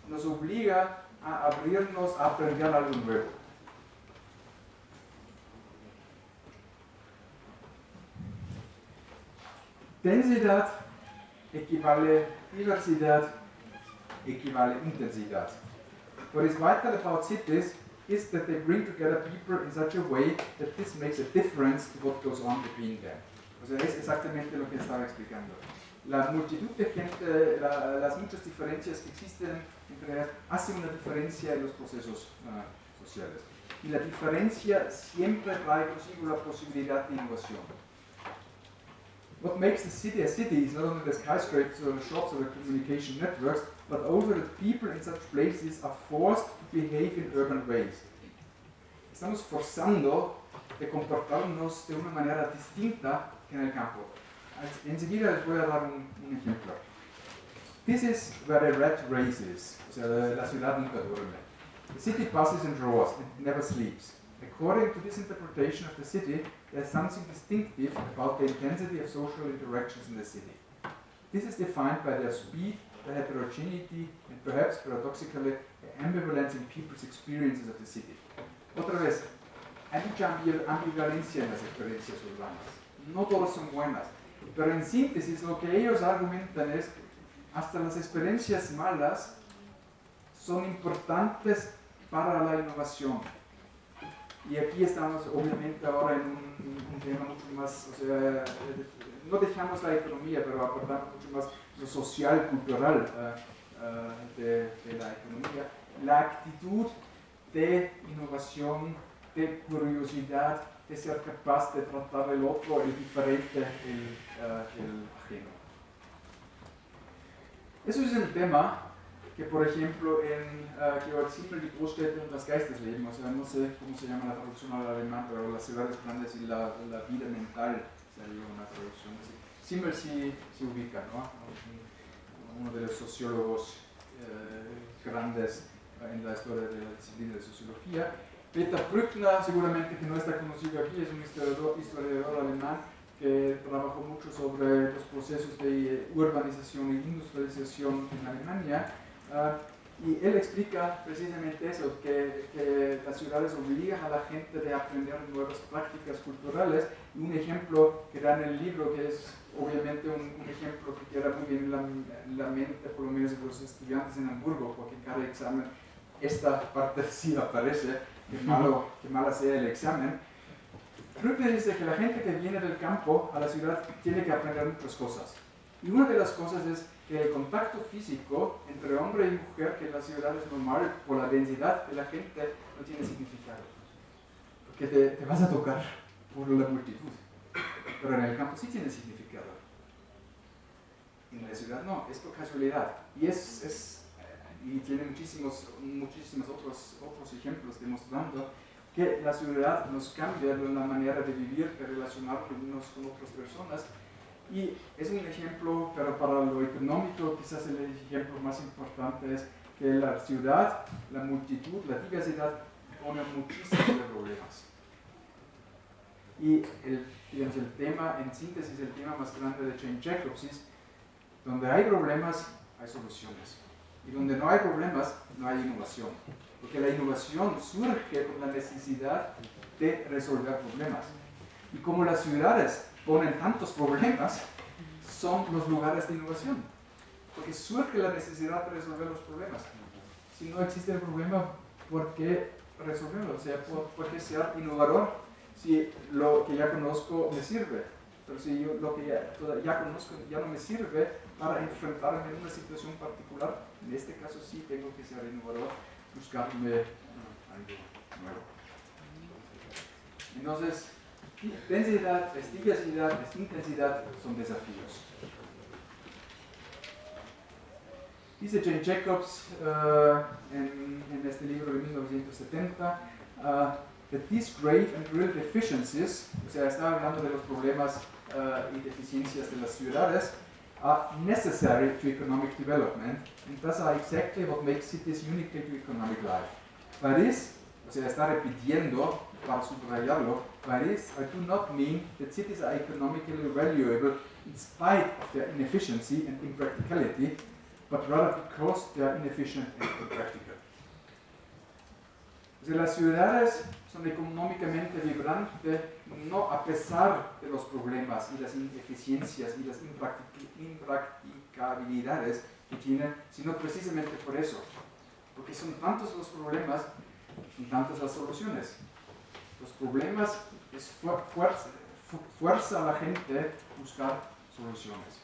Speaker 1: nos obliga a abrirnos a aprender algo nuevo. Densidad equivale diversidad, equivale intensidad. What is vital about cities is that they bring together people in such a way that this makes a difference to what goes on between them. O sea, es exactamente lo que estaba explicando. La multitud de gente, las muchas diferencias que existen entre ellas, hacen una diferencia en los procesos sociales. Y la diferencia siempre trae consigo la posibilidad de innovación. What makes the city a city is not only the skyscrapers or the shops or the communication networks, but also that people in such places are forced to behave in urban ways. Estamos forzando de comportarnos de una manera distinta que en el campo. Enseguida les voy a dar un ejemplo. This is where the rat race is, o sea, la ciudad nunca duerme. The city passes and draws, it never sleeps. According to this interpretation of the city, there is something distinctive about the intensity of social interactions in the city. This is defined by their speed, the heterogeneity, and perhaps paradoxically, the ambivalence in people's experiences of the city. Otra vez, hay mucha ambivalencia en las experiencias urbanas. No todas son buenas, pero en síntesis lo que ellos argumentan es hasta las experiencias malas son importantes para la innovación. Y aquí estamos obviamente ahora en un tema mucho más, o sea, no dejamos la economía, pero abordamos mucho más lo social, cultural de la economía. La actitud de innovación, de curiosidad, de ser capaz de tratar el otro, el diferente, el ajeno. Eso es el tema que, por ejemplo, en Georg Simmel, die Großstädte und das Geistesleben, o sea, no sé cómo se llama la traducción al alemán, pero las ciudades grandes y la vida mental sería una traducción. Simmel sí se ubica, ¿no? Uno de los sociólogos grandes en la historia de la disciplina de sociología. Peter Brückner, seguramente que no está conocido aquí, es un historiador alemán que trabajó mucho sobre los procesos de urbanización e industrialización en Alemania. Y él explica precisamente eso, que las ciudades obligan a la gente de aprender nuevas prácticas culturales. Y un ejemplo que da en el libro, que es obviamente un ejemplo que queda muy bien en la mente, por lo menos de los estudiantes en Hamburgo, porque cada examen, esta parte sí aparece, que mala sea el examen. Brückner dice que la gente que viene del campo a la ciudad tiene que aprender muchas cosas. Y una de las cosas es que el contacto físico entre hombre y mujer, que en la ciudad es normal por la densidad de la gente, no tiene significado. Porque te vas a tocar por la multitud. Pero en el campo sí tiene significado. En la ciudad no, es por casualidad. Y tiene muchísimos otros ejemplos demostrando que la ciudad nos cambia de la manera de vivir, de relacionarnos con otras personas. Y es un ejemplo, pero para lo económico quizás el ejemplo más importante es que la ciudad, la multitud, la diversidad pone muchísimos problemas. Y el tema, en síntesis, el tema más grande de Jane Jacobs es, donde hay problemas, hay soluciones. Y donde no hay problemas, no hay innovación. Porque la innovación surge con la necesidad de resolver problemas. Y como las ciudades ponen tantos problemas, son los lugares de innovación. Porque surge la necesidad de resolver los problemas. Si no existe el problema, ¿por qué resolverlo? O sea, ¿por qué ser innovador si lo que ya conozco me sirve? Pero si yo lo que ya conozco ya no me sirve para enfrentarme en una situación particular, en este caso sí tengo que ser innovador, buscarme algo nuevo. Entonces, densidad, diversidad, intensidad son desafíos. Dice Jane Jacobs en este libro de 1970 that these grave and real deficiencies, o sea, estaba hablando de los problemas y deficiencias de las ciudades, are necessary to economic development, and thus are exactly what makes cities unique to economic life. By this, o sea, está repitiendo para subrayarlo, by this I do not mean that cities are economically valuable in spite of their inefficiency and impracticality, but rather because they are inefficient and impractical. O sea, las ciudades son económicamente vibrantes no a pesar de los problemas y las ineficiencias y las impracticabilidades que tienen, sino precisamente por eso. Porque son tantos los problemas, son tantas las soluciones. Los problemas es fuerza a la gente a buscar soluciones.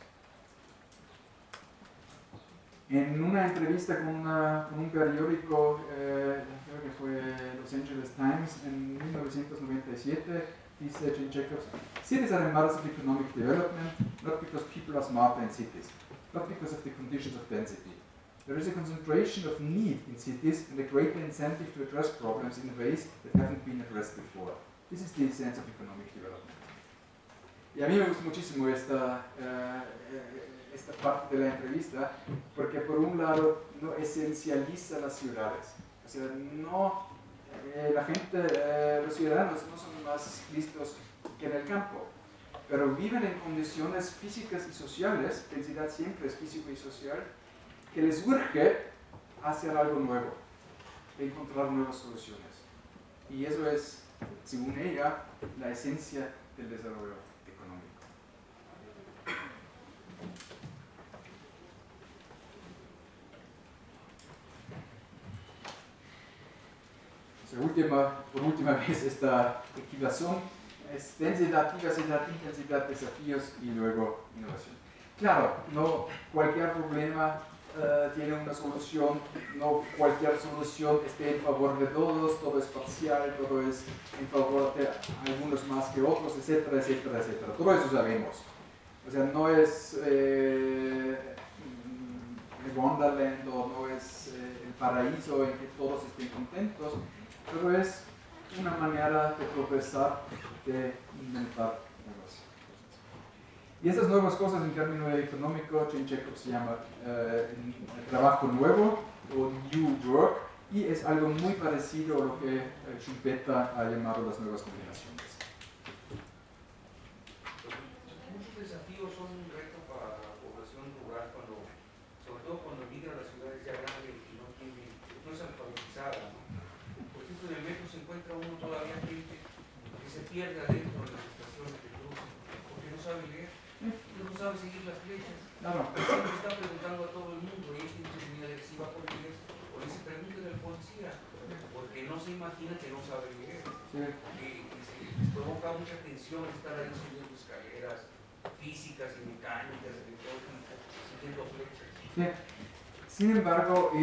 Speaker 1: En una entrevista con un periódico, creo que fue Los Angeles Times, en 1997, dice Jane Jacobs, cities are matters of economic development, not because people are smarter in cities, not because of the conditions of density. There is a concentration of need in cities and a greater incentive to address problems in ways that haven't been addressed before. This is the essence of economic development. Y a mí me gusta muchísimo esta parte de la entrevista, porque por un lado no esencializa las ciudades. O sea, no, la gente, los ciudadanos no son más listos que en el campo, pero viven en condiciones físicas y sociales, densidad siempre es físico y social, que les urge hacer algo nuevo, encontrar nuevas soluciones. Y eso es, según ella, la esencia del desarrollo económico. Por última vez esta equilibración es densidad, diversidad, intensidad, desafíos y luego innovación. Claro, no cualquier problema tiene una solución, no cualquier solución esté en favor de todos, todo es parcial, todo es en favor de algunos más que otros, etcétera, etcétera, etcétera. Todo eso sabemos. O sea, no es Wonderland o no es el paraíso en que todos estén contentos, pero es una manera de progresar, de inventar nuevas cosas. Y esas nuevas cosas en términos económicos, Jane Jacobs se llama trabajo nuevo o New Work, y es algo muy parecido a lo que Schumpeter ha llamado las nuevas combinaciones.
Speaker 8: Muchos desafíos son un reto para la población rural, sobre todo cuando migra a las ciudades ya grandes y no es alfabetizada, ¿no? Por ejemplo, en el metro se encuentra uno todavía gente que se pierde adentro de las estaciones de cruce porque no sabe leer, no sabe seguir las flechas.
Speaker 1: Claro.
Speaker 8: Siempre está preguntando a todo el mundo y hay gente que mira si va por inglés o le se pregunta al policía porque no se imagina que no sabe leer.
Speaker 1: Sí.
Speaker 8: Y les provoca mucha tensión estar ahí subiendo escaleras físicas y mecánicas, siguiendo flechas.
Speaker 1: Sí. Sin embargo,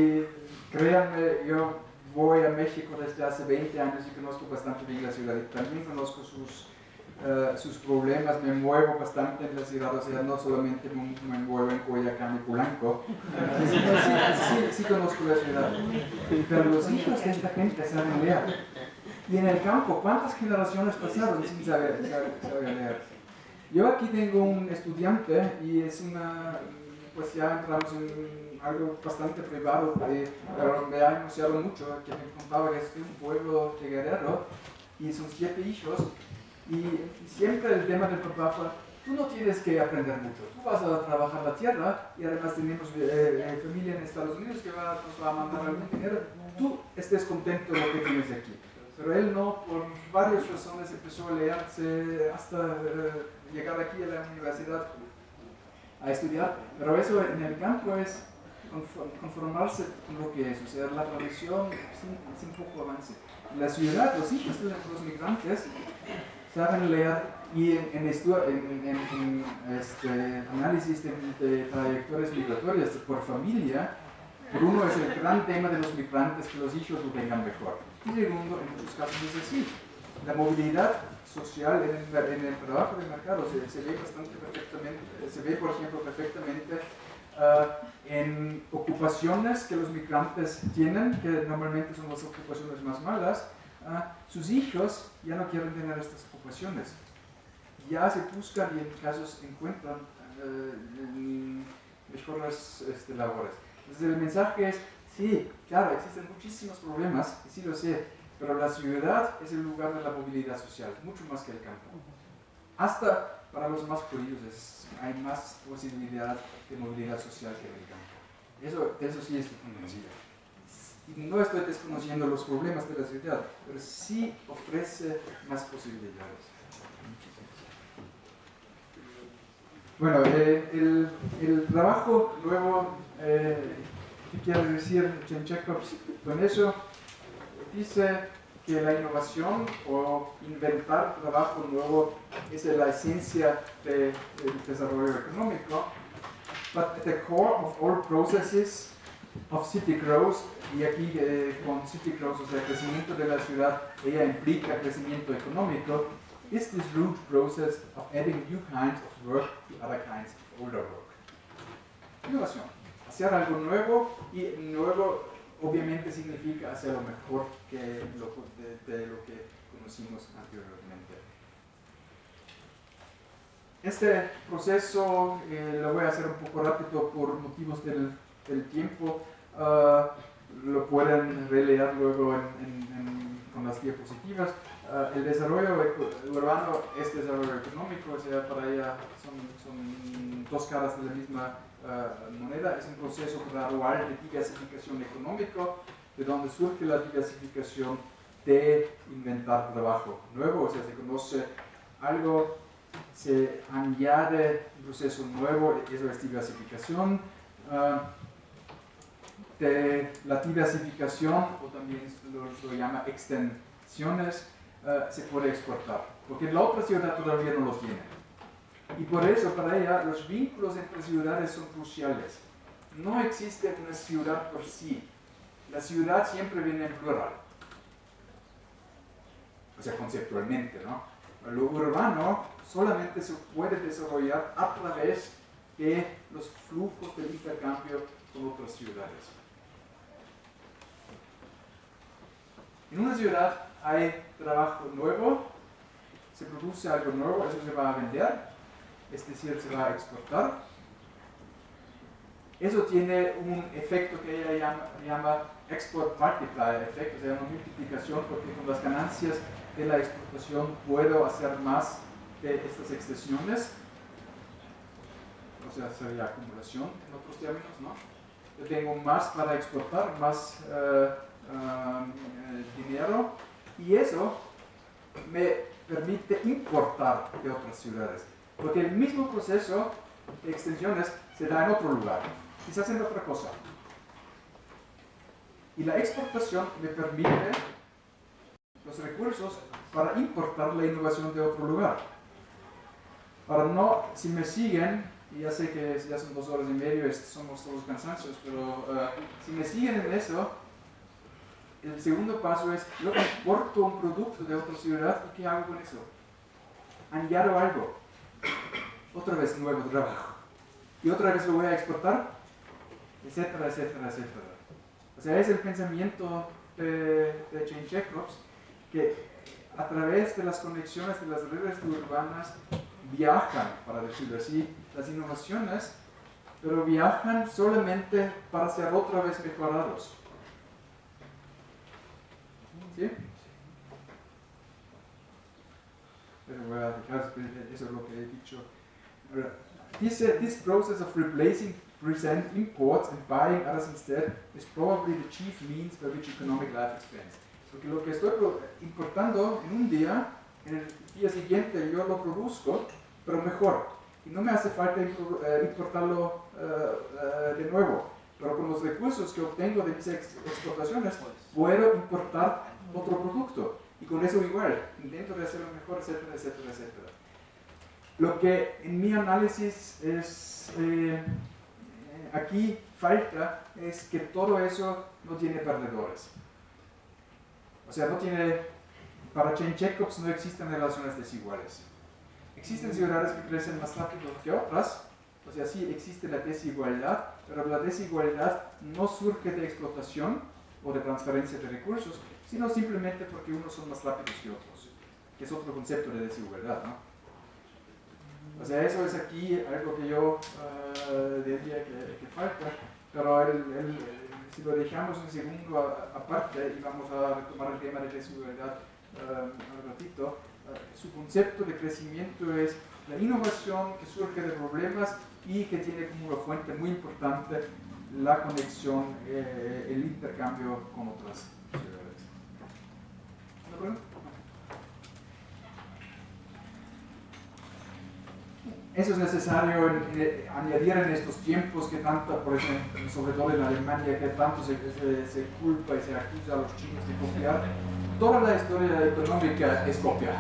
Speaker 1: créanme, yo voy a México desde hace 20 años y conozco bastante bien la ciudad y también conozco sus problemas, me muevo bastante en la ciudad, o sea, no solamente me muevo en Coyoacán y Polanco, sí conozco la ciudad, pero los hijos de esta gente saben leer. Y en el campo, ¿cuántas generaciones pasaron sin saber leer? Yo aquí tengo un estudiante y es pues ya entramos en algo bastante privado, pero me ha emocionado mucho, que me contaba que es de un pueblo de Guerrero y son 7 hijos y siempre el tema del papá fue, tú no tienes que aprender mucho, tú vas a trabajar la tierra y además tenemos familia en Estados Unidos que nos va a mandar algún dinero, tú estés contento de lo que tienes aquí. Pero él no, por varias razones empezó a leerse hasta llegar aquí a la universidad a estudiar, pero eso en el campo es conformarse con lo que es, o sea, la tradición sin poco avance. En la ciudad, los hijos de los migrantes saben leer y en análisis de trayectorias migratorias por familia, por uno es el gran tema de los migrantes que los hijos lo tengan mejor. Y segundo, en muchos casos es así. La movilidad social en el trabajo de mercado se ve bastante perfectamente, se ve por ejemplo perfectamente en ocupaciones que los migrantes tienen, que normalmente son las ocupaciones más malas. Sus hijos ya no quieren tener estas ocupaciones, ya se buscan y en casos encuentran mejores labores. Entonces el mensaje es, sí, claro, existen muchísimos problemas, y sí lo sé, pero la ciudad es el lugar de la movilidad social, mucho más que el campo. Hasta para los más judíos hay más posibilidad de movilidad social que en el campo. De eso sí estoy convencido. Y no estoy desconociendo los problemas de la ciudad, pero sí ofrece más posibilidades. Bueno, el trabajo nuevo, ¿qué quiere decir Chen Jacobs con eso? Dice que la innovación o inventar trabajo nuevo es la esencia del desarrollo económico. But at the core of all processes of city growth, y aquí con city growth, o sea, el crecimiento de la ciudad, ella implica crecimiento económico, is this root process of adding new kinds of work to other kinds of older work. Innovación, hacer algo nuevo, y nuevo obviamente significa hacerlo mejor que de lo que conocimos anteriormente. Este proceso lo voy a hacer un poco rápido por motivos del tiempo. Lo pueden releer luego con las diapositivas. El desarrollo urbano es desarrollo económico, o sea, para ella son dos caras de la misma moneda. Es un proceso gradual de diversificación económico, de donde surge la diversificación de inventar trabajo nuevo, o sea, se conoce algo, se añade un proceso nuevo, eso es diversificación. De la diversificación, o también lo llama extensiones, se puede exportar, porque la otra ciudad todavía no lo tiene. Y por eso, para ella, los vínculos entre ciudades son cruciales. No existe una ciudad por sí. La ciudad siempre viene en plural. O sea, conceptualmente, ¿no? Lo urbano solamente se puede desarrollar a través de los flujos del intercambio con otras ciudades. En una ciudad hay trabajo nuevo, se produce algo nuevo, eso se va a vender, es decir, se va a exportar. Eso tiene un efecto que ella llama export multiplier effect, o sea, una multiplicación, porque con las ganancias de la exportación puedo hacer más de estas extensiones, o sea, sería acumulación en otros términos, ¿no? Yo tengo más para exportar, más dinero, y eso me permite importar de otras ciudades, porque el mismo proceso de extensiones se da en otro lugar, quizás en otra cosa, y la exportación me permite los recursos para importar la innovación de otro lugar. Para no, si me siguen, y ya sé que ya son 2 horas y media, somos todos cansancios, pero si me siguen en eso, el segundo paso es, yo importo un producto de otra ciudad, ¿y qué hago con eso? Añado algo, otra vez nuevo trabajo, y otra vez lo voy a exportar, etcétera, etcétera, etcétera. O sea, es el pensamiento de Chen Jacobs, que a través de las conexiones de las redes urbanas viajan, para decirlo así, las innovaciones, pero viajan solamente para ser otra vez mejorados. ¿Sí? Pero voy a dejar, eso es lo que he dicho This process of replacing present imports and buying others instead is probably the chief means by which economic life expands. Porque lo que estoy importando en un día, en el día siguiente yo lo produzco, pero mejor. Y no me hace falta importarlo de nuevo. Pero con los recursos que obtengo de mis exportaciones, puedo importar otro producto. Y con eso igual, intento de hacerlo mejor, etcétera, etcétera, etcétera. Lo que en mi análisis es, aquí falta es que todo eso no tiene perdedores. O sea, no tiene, para Jane Jacobs no existen relaciones desiguales. Existen ciudades que crecen más rápido que otras, o sea, sí existe la desigualdad, pero la desigualdad no surge de explotación o de transferencia de recursos, sino simplemente porque unos son más rápidos que otros, que es otro concepto de desigualdad, ¿no? O sea, eso es aquí algo que yo diría que falta, pero si lo dejamos un segundo aparte y vamos a retomar el tema de desigualdad un ratito, su concepto de crecimiento es la innovación que surge de problemas y que tiene como una fuente muy importante la conexión, el intercambio con otras ciudades. ¿Una pregunta? Eso es necesario añadir en estos tiempos que tanto, por ejemplo, sobre todo en Alemania, que tanto se culpa y se acusa a los chinos de copiar. Toda la historia económica es copiar.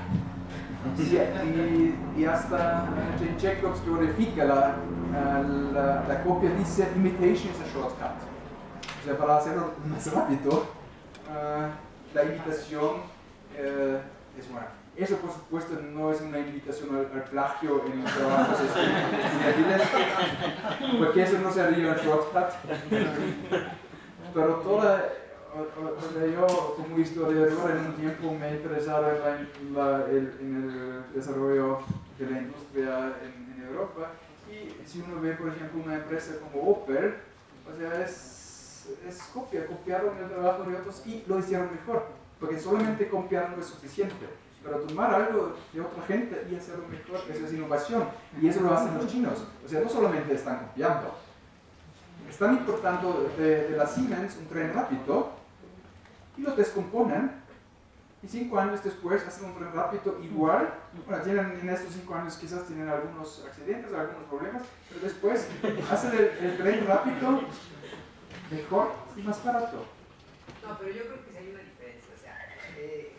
Speaker 1: Y hasta Jane Jacobs que verifica la copia dice imitation is a shortcut. O sea, para hacerlo más rápido, la imitación es buena. Eso, por supuesto, no es una invitación al plagio en los trabajos estudiantiles, porque eso no sería un shortcut. Pero toda, o sea, yo como historiador en un tiempo me interesaba en el desarrollo de la industria en Europa, y si uno ve, por ejemplo, una empresa como Opel, o sea, es copiaron el trabajo de otros y lo hicieron mejor, porque solamente copiar no es suficiente. Pero tomar algo de otra gente y hacerlo mejor, eso es innovación. Y eso lo hacen los chinos. O sea, no solamente están copiando. Están importando de la Siemens un tren rápido y lo descomponen. Y 5 años después hacen un tren rápido igual. Bueno, en estos 5 años quizás tienen algunos accidentes, algunos problemas. Pero después hacen el tren rápido mejor y más barato.
Speaker 7: No, pero yo creo que sí hay una diferencia. O sea,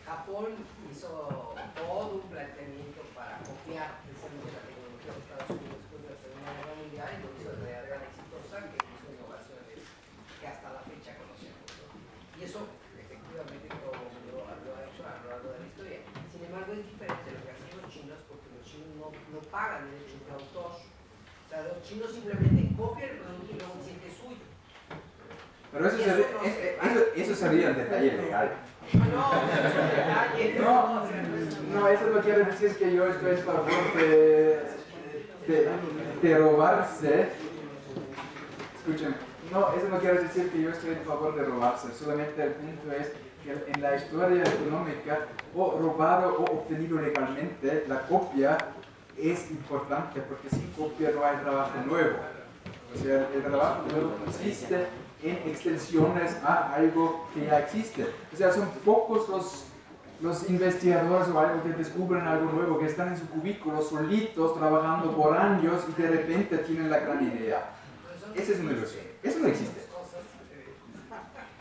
Speaker 7: Japón hizo todo un planteamiento para copiar precisamente la tecnología de Estados Unidos después de la Segunda Guerra Mundial y lo hizo de manera exitosa, que hizo innovaciones que hasta la fecha conocemos, ¿no? Y eso efectivamente todo el mundo lo ha hecho a lo largo de la historia. Sin embargo, es diferente lo que hacen los chinos, porque los chinos no pagan derechos de autor. O sea, los chinos simplemente copian el producto y luego dicen que es suyo.
Speaker 1: Pero eso sería el detalle legal. No, eso no quiere decir que yo estoy en favor de robarse. Escuchen, no, eso no quiere decir que yo estoy en favor de robarse. Solamente el punto es que en la historia económica, o robado o obtenido legalmente, la copia es importante porque sin copia no hay trabajo nuevo. O sea, el trabajo nuevo consiste en extensiones a algo que ya existe. O sea, son pocos los investigadores o algo que descubren algo nuevo, que están en su cubículo solitos, trabajando por años y de repente tienen la gran idea. Esa es una ilusión. Eso no existe.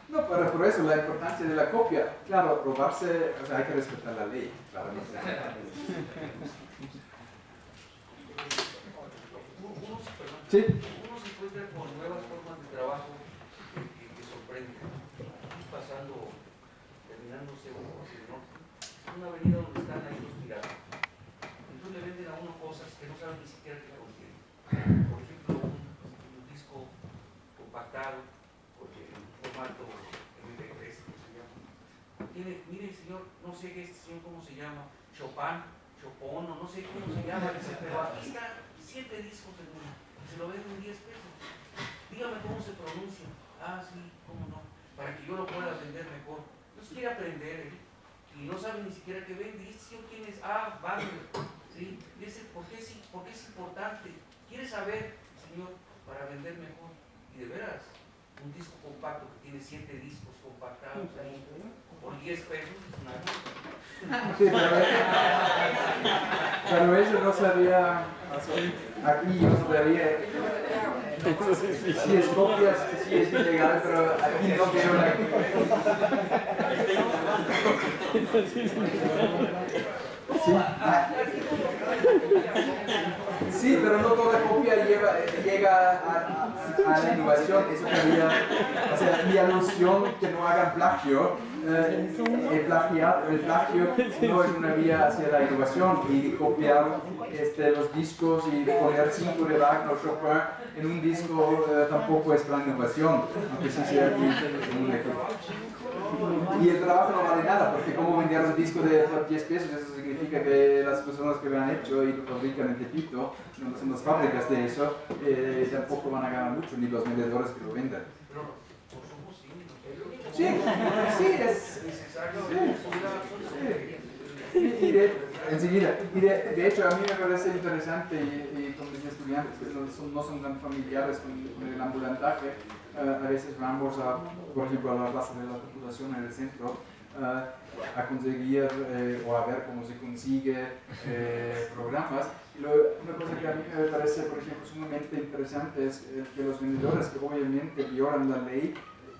Speaker 1: No, pero por eso la importancia de la copia. Claro, robarse, o sea, hay que respetar la ley, claramente. Sí.
Speaker 8: Uno se encuentra con nuevas formas de trabajo que sorprenden. Pasando, terminándose una avenida donde están ahí los piratas. Entonces le venden a uno cosas que no saben ni siquiera qué contienen. Por ejemplo, un disco compactado, en formato MP3, que se llama. Mire, señor, no sé qué señor cómo se llama, Chopin, o no sé cómo se llama, pero aquí están 7 discos del mundo. Se lo venden 10 pesos. Dígame cómo se pronuncia. Ah, sí, cómo no. Para que yo lo pueda vender mejor. Entonces quiere aprender, y no sabe ni siquiera qué vende. ¿Y este señor quién es? Ah, Wagner. ¿sí? Y ese, ¿por qué es importante? ¿Quieres saber, señor, para vender mejor? Y de veras, un disco compacto que tiene 7 discos compactados ahí por 10 pesos es una cosa.
Speaker 1: Sí, pero eso no sabía, aquí yo sabía, si es copias, sí es ilegal, pero aquí no veo la... Sí, pero no toda copia llega a la innovación, eso quería, o sea, mi alusión que no hagan plagio, el plagio no es una vía hacia la innovación, y copiar los discos y poner 5 de Wagner o Chopin en un disco tampoco es la innovación, aunque sí sea aquí un ejemplo. Y el trabajo no vale nada, porque como vender un disco por 10 pesos, eso significa que las personas que lo han hecho y lo fabrican en Tepito, no son las fábricas de eso, tampoco van a ganar mucho, ni los vendedores que lo venden. Sí, es enseguida. Y de hecho, a mí me parece interesante, y con mis estudiantes que no son tan familiares con el ambulantaje, a veces vamos por ejemplo, a la plaza de la computación en el centro, a conseguir o a ver cómo se consigue programas. Una cosa que a mí me parece, por ejemplo, sumamente interesante es que los vendedores que obviamente violan la ley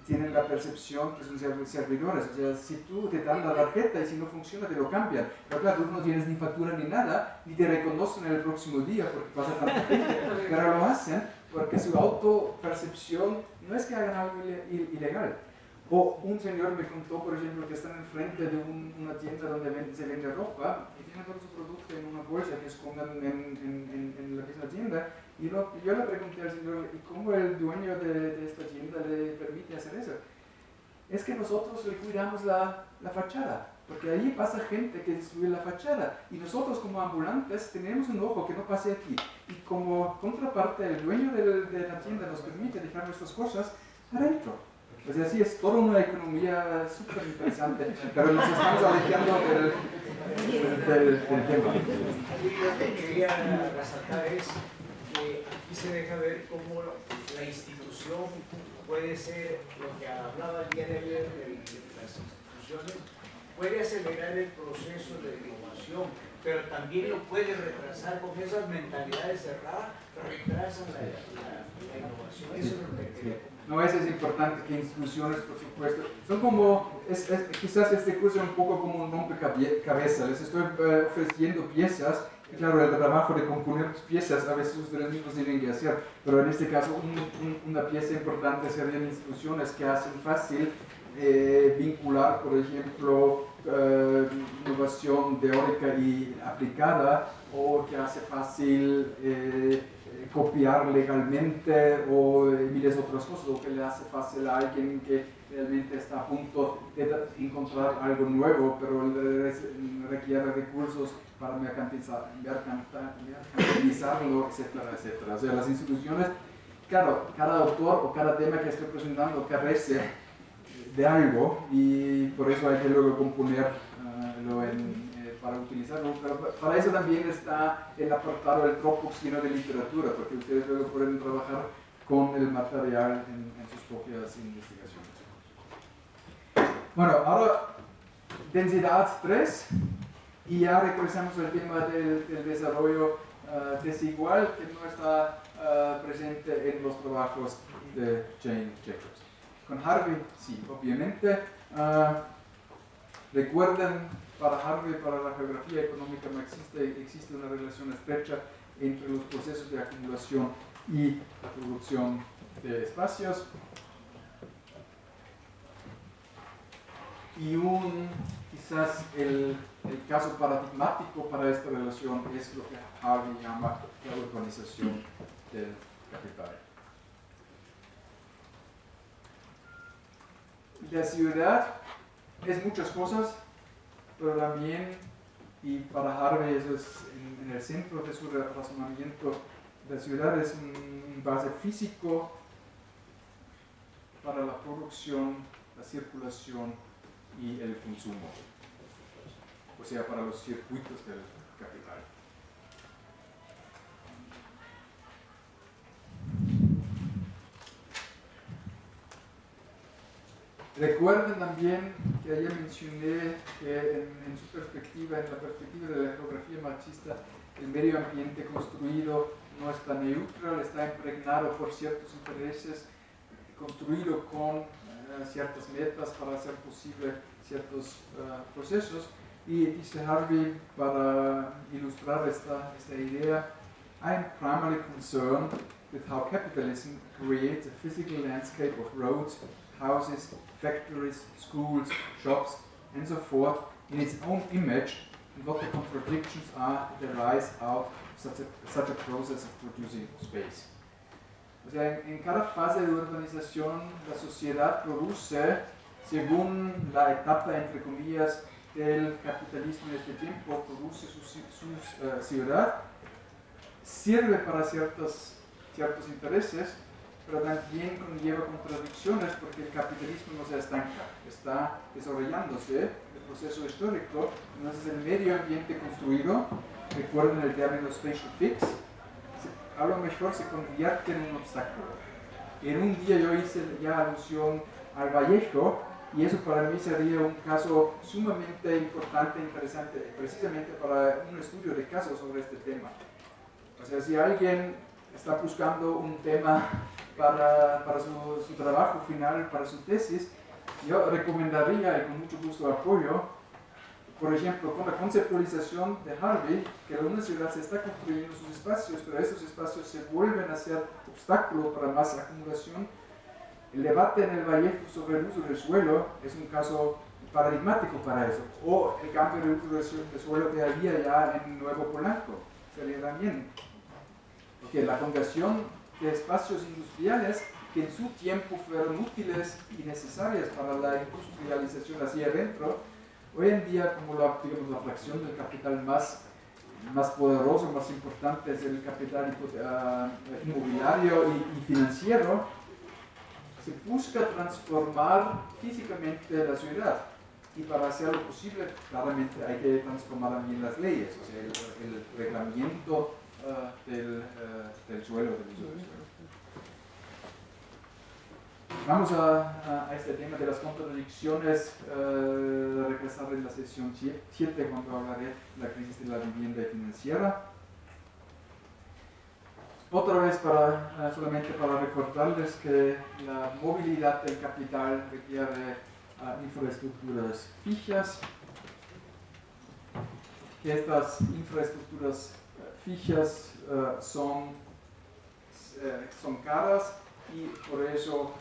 Speaker 1: tienen la percepción que son servidores. O sea, si tú te dan la tarjeta y si no funciona te lo cambian. Pero claro, tú no tienes ni factura ni nada, ni te reconocen el próximo día porque pasa tanta gente. Pero lo hacen porque su autopercepción no es que hagan algo ilegal. O un señor me contó, por ejemplo, que están enfrente de una tienda donde se vende ropa y tienen todo su producto en una bolsa que escondan en la misma tienda. Y yo le pregunté al señor, ¿y cómo el dueño de esta tienda le permite hacer eso? Es que nosotros le cuidamos la fachada, porque ahí pasa gente que destruye la fachada. Y nosotros como ambulantes tenemos un ojo que no pase aquí. Y como contraparte, el dueño de la tienda nos permite dejar nuestras cosas adentro. O sea, sí, es toda una economía súper interesante, pero nos estamos alejando del tema.
Speaker 12: Lo que quería resaltar es que aquí se deja ver cómo la institución puede ser, lo que hablaba el día de ayer de las instituciones, puede acelerar el proceso de innovación, pero también lo puede retrasar con esas mentalidades cerradas, retrasan la innovación. Eso es lo que quería.
Speaker 1: No, eso es importante, que instituciones, por supuesto, son como, quizás este curso es un poco como un rompecabezas, les estoy ofreciendo piezas, y claro, el trabajo de componer piezas a veces ustedes mismos tienen que hacer, pero en este caso una pieza importante serían instituciones que hacen fácil vincular, por ejemplo, innovación teórica y aplicada, o que hace fácil copiar legalmente o miles otras cosas, o que le hace fácil a alguien que realmente está a punto de encontrar algo nuevo, pero requiere recursos para mercantilizarlo, etcétera, etcétera. O sea, las instituciones, claro, cada autor o cada tema que estoy presentando carece de algo y por eso hay que luego componerlo para utilizarlo, pero para eso también está el apartado del Dropbox lleno de literatura, porque ustedes luego pueden trabajar con el material en sus propias investigaciones. Bueno, ahora densidad 3, y ya regresamos al tema del desarrollo desigual que no está presente en los trabajos de Jane Jacobs. Con Harvey, sí, obviamente. Recuerden, para Harvey, para la geografía económica marxista, existe una relación estrecha entre los procesos de acumulación y la producción de espacios. Y quizás el caso paradigmático para esta relación es lo que Harvey llama la urbanización del capital. La ciudad es muchas cosas, pero también, y para Harvey eso es en el centro de su razonamiento, la ciudad es un base físico para la producción, la circulación y el consumo, o sea, para los circuitos del capital. Recuerden también que ayer mencioné que en su perspectiva, en la perspectiva de la geografía marxista, el medio ambiente construido no está neutral, está impregnado por ciertos intereses, construido con ciertas metas para hacer posible ciertos procesos. Y dice Harvey, para ilustrar esta idea, I am primarily concerned with how capitalism creates a physical landscape of roads, houses, factories, schools, shops, and so forth in its own image, and what the contradictions are that arise out of such a process of producing space. O sea, en cada fase de urbanización, la sociedad produce, según la etapa, entre comillas, del capitalismo en este tiempo, produce su ciudad, sirve para ciertos intereses, pero también conlleva contradicciones porque el capitalismo no se estanca, está desarrollándose el proceso histórico. Entonces el medio ambiente construido, recuerden el término spatial fix, a lo mejor se convierte en un obstáculo. En un día yo hice ya alusión al Vallejo, y eso para mí sería un caso sumamente importante e interesante, precisamente para un estudio de caso sobre este tema. O sea, si alguien está buscando un tema para su trabajo final, para su tesis, yo recomendaría, y con mucho gusto apoyo, por ejemplo, con la conceptualización de Harvey, que una ciudad se está construyendo sus espacios, pero estos espacios se vuelven a ser obstáculo para más acumulación. El debate en el Vallejo sobre el uso del suelo es un caso paradigmático para eso, o el cambio de uso del suelo que había ya en Nuevo Polanco, sería también. Porque la fundación de espacios industriales que en su tiempo fueron útiles y necesarias para la industrialización hacia adentro, hoy en día, como la fracción del capital más poderoso, más importante es el capital inmobiliario y financiero, se busca transformar físicamente la ciudad. Y para hacerlo posible, claramente hay que transformar también las leyes, o sea, el reglamento del suelo, del uso del suelo. Vamos a este tema de las contradicciones, regresar en la sesión 7 cuando hablaré de la crisis de la vivienda y financiera. Otra vez, solamente para recordarles que la movilidad del capital requiere infraestructuras fijas, que estas infraestructuras fijas son caras y por eso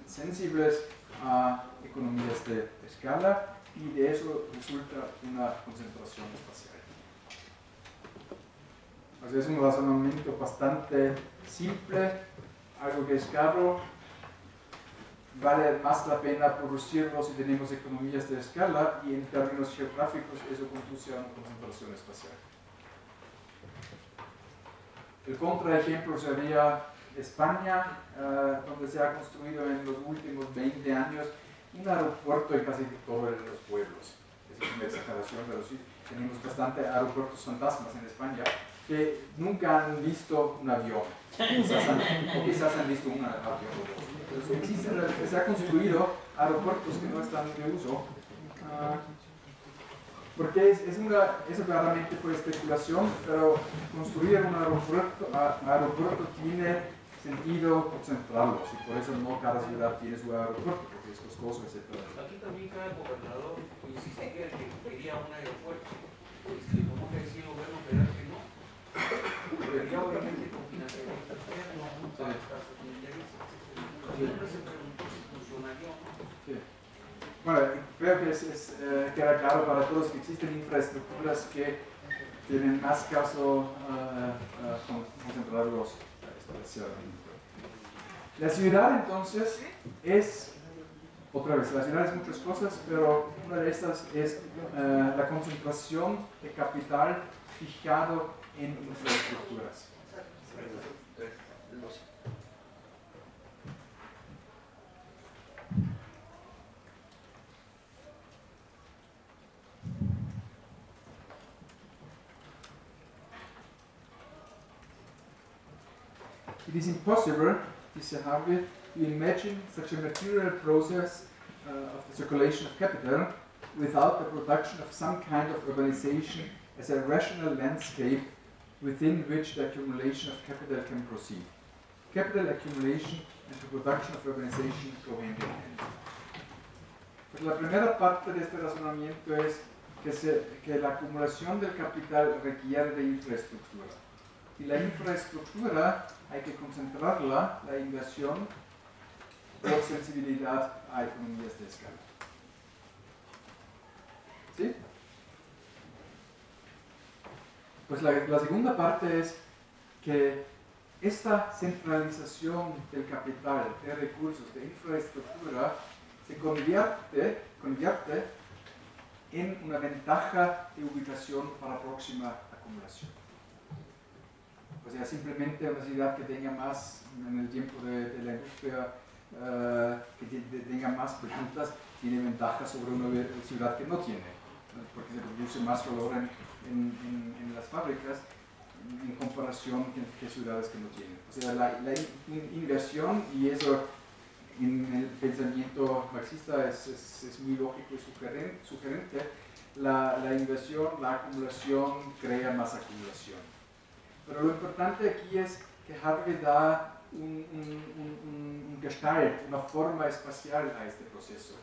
Speaker 1: sensibles a economías de escala, y de eso resulta una concentración espacial. O sea, es un razonamiento bastante simple, algo que es caro, vale más la pena producirlo si tenemos economías de escala, y en términos geográficos eso conduce a una concentración espacial. El contraejemplo sería España, donde se ha construido en los últimos 20 años un aeropuerto en casi todos los pueblos. Es una exageración, pero sí, tenemos bastante aeropuertos fantasmas en España que nunca han visto un avión, o quizás han visto un avión o dos. Se ha construido aeropuertos que no están de uso, porque eso claramente fue especulación, pero construir un aeropuerto tiene sentido concentrarlos, y por eso no cada ciudad tiene su aeropuerto, porque es costoso, etc.
Speaker 8: Aquí también cada gobernador insistía que quería un aeropuerto, y se le tomó que decir el gobierno federal que no. Quería obviamente con financiamiento externo, para estas familiares, siempre se preguntó si funcionaría o no.
Speaker 1: Sí. Bueno, creo que queda claro para todos que existen infraestructuras que tienen más caso concentrarlos. La ciudad entonces es, otra vez, la ciudad es muchas cosas, pero una de estas es la concentración de capital fijado en infraestructuras. It is impossible, dice Harvey, we imagine such a material process of the circulation of capital without the production of some kind of urbanization as a rational landscape within which the accumulation of capital can proceed. Capital accumulation and the production of urbanization go hand in hand. Pues la primera parte de este razonamiento es que la acumulación del capital requiere de infraestructura. Y la infraestructura hay que concentrarla, la inversión, por sensibilidad a economías de escala. ¿Sí? Pues la segunda parte es que esta centralización del capital, de recursos, de infraestructura, se convierte en una ventaja de ubicación para próxima acumulación. O sea, simplemente una ciudad que tenga más, en el tiempo de la industria, que tenga más plantas, tiene ventaja sobre una ciudad que no tiene, porque se produce más valor en las fábricas en comparación que ciudades que no tienen. O sea, la inversión, y eso en el pensamiento marxista es muy lógico y sugerente, la inversión, la acumulación crea más acumulación. Pero lo importante aquí es que Harvey da un Gestalt, una forma espacial a este proceso,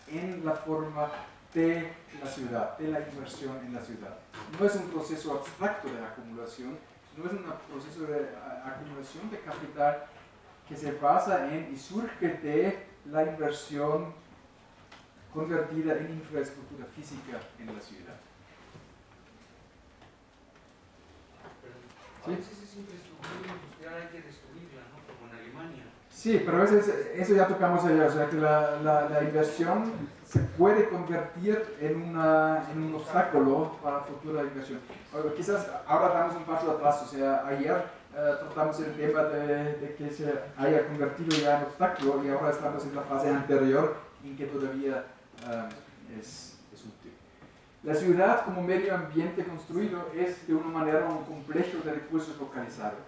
Speaker 1: en la forma de la ciudad, de la inversión en la ciudad. No es un proceso abstracto de acumulación, no es un proceso de acumulación de capital que se basa en y surge de la inversión convertida en infraestructura física en la ciudad.
Speaker 8: A veces esa infraestructura industrial hay que destruirla, ¿no? Como en Alemania.
Speaker 1: Sí, pero eso ya tocamos allá, o sea que la inversión se puede convertir en un obstáculo para futura inversión. O quizás ahora damos un paso atrás, o sea, ayer tratamos el tema de que se haya convertido ya en obstáculo y ahora estamos en la fase anterior en que todavía es útil. La ciudad como medio ambiente construido es de una manera un complejo de recursos localizados.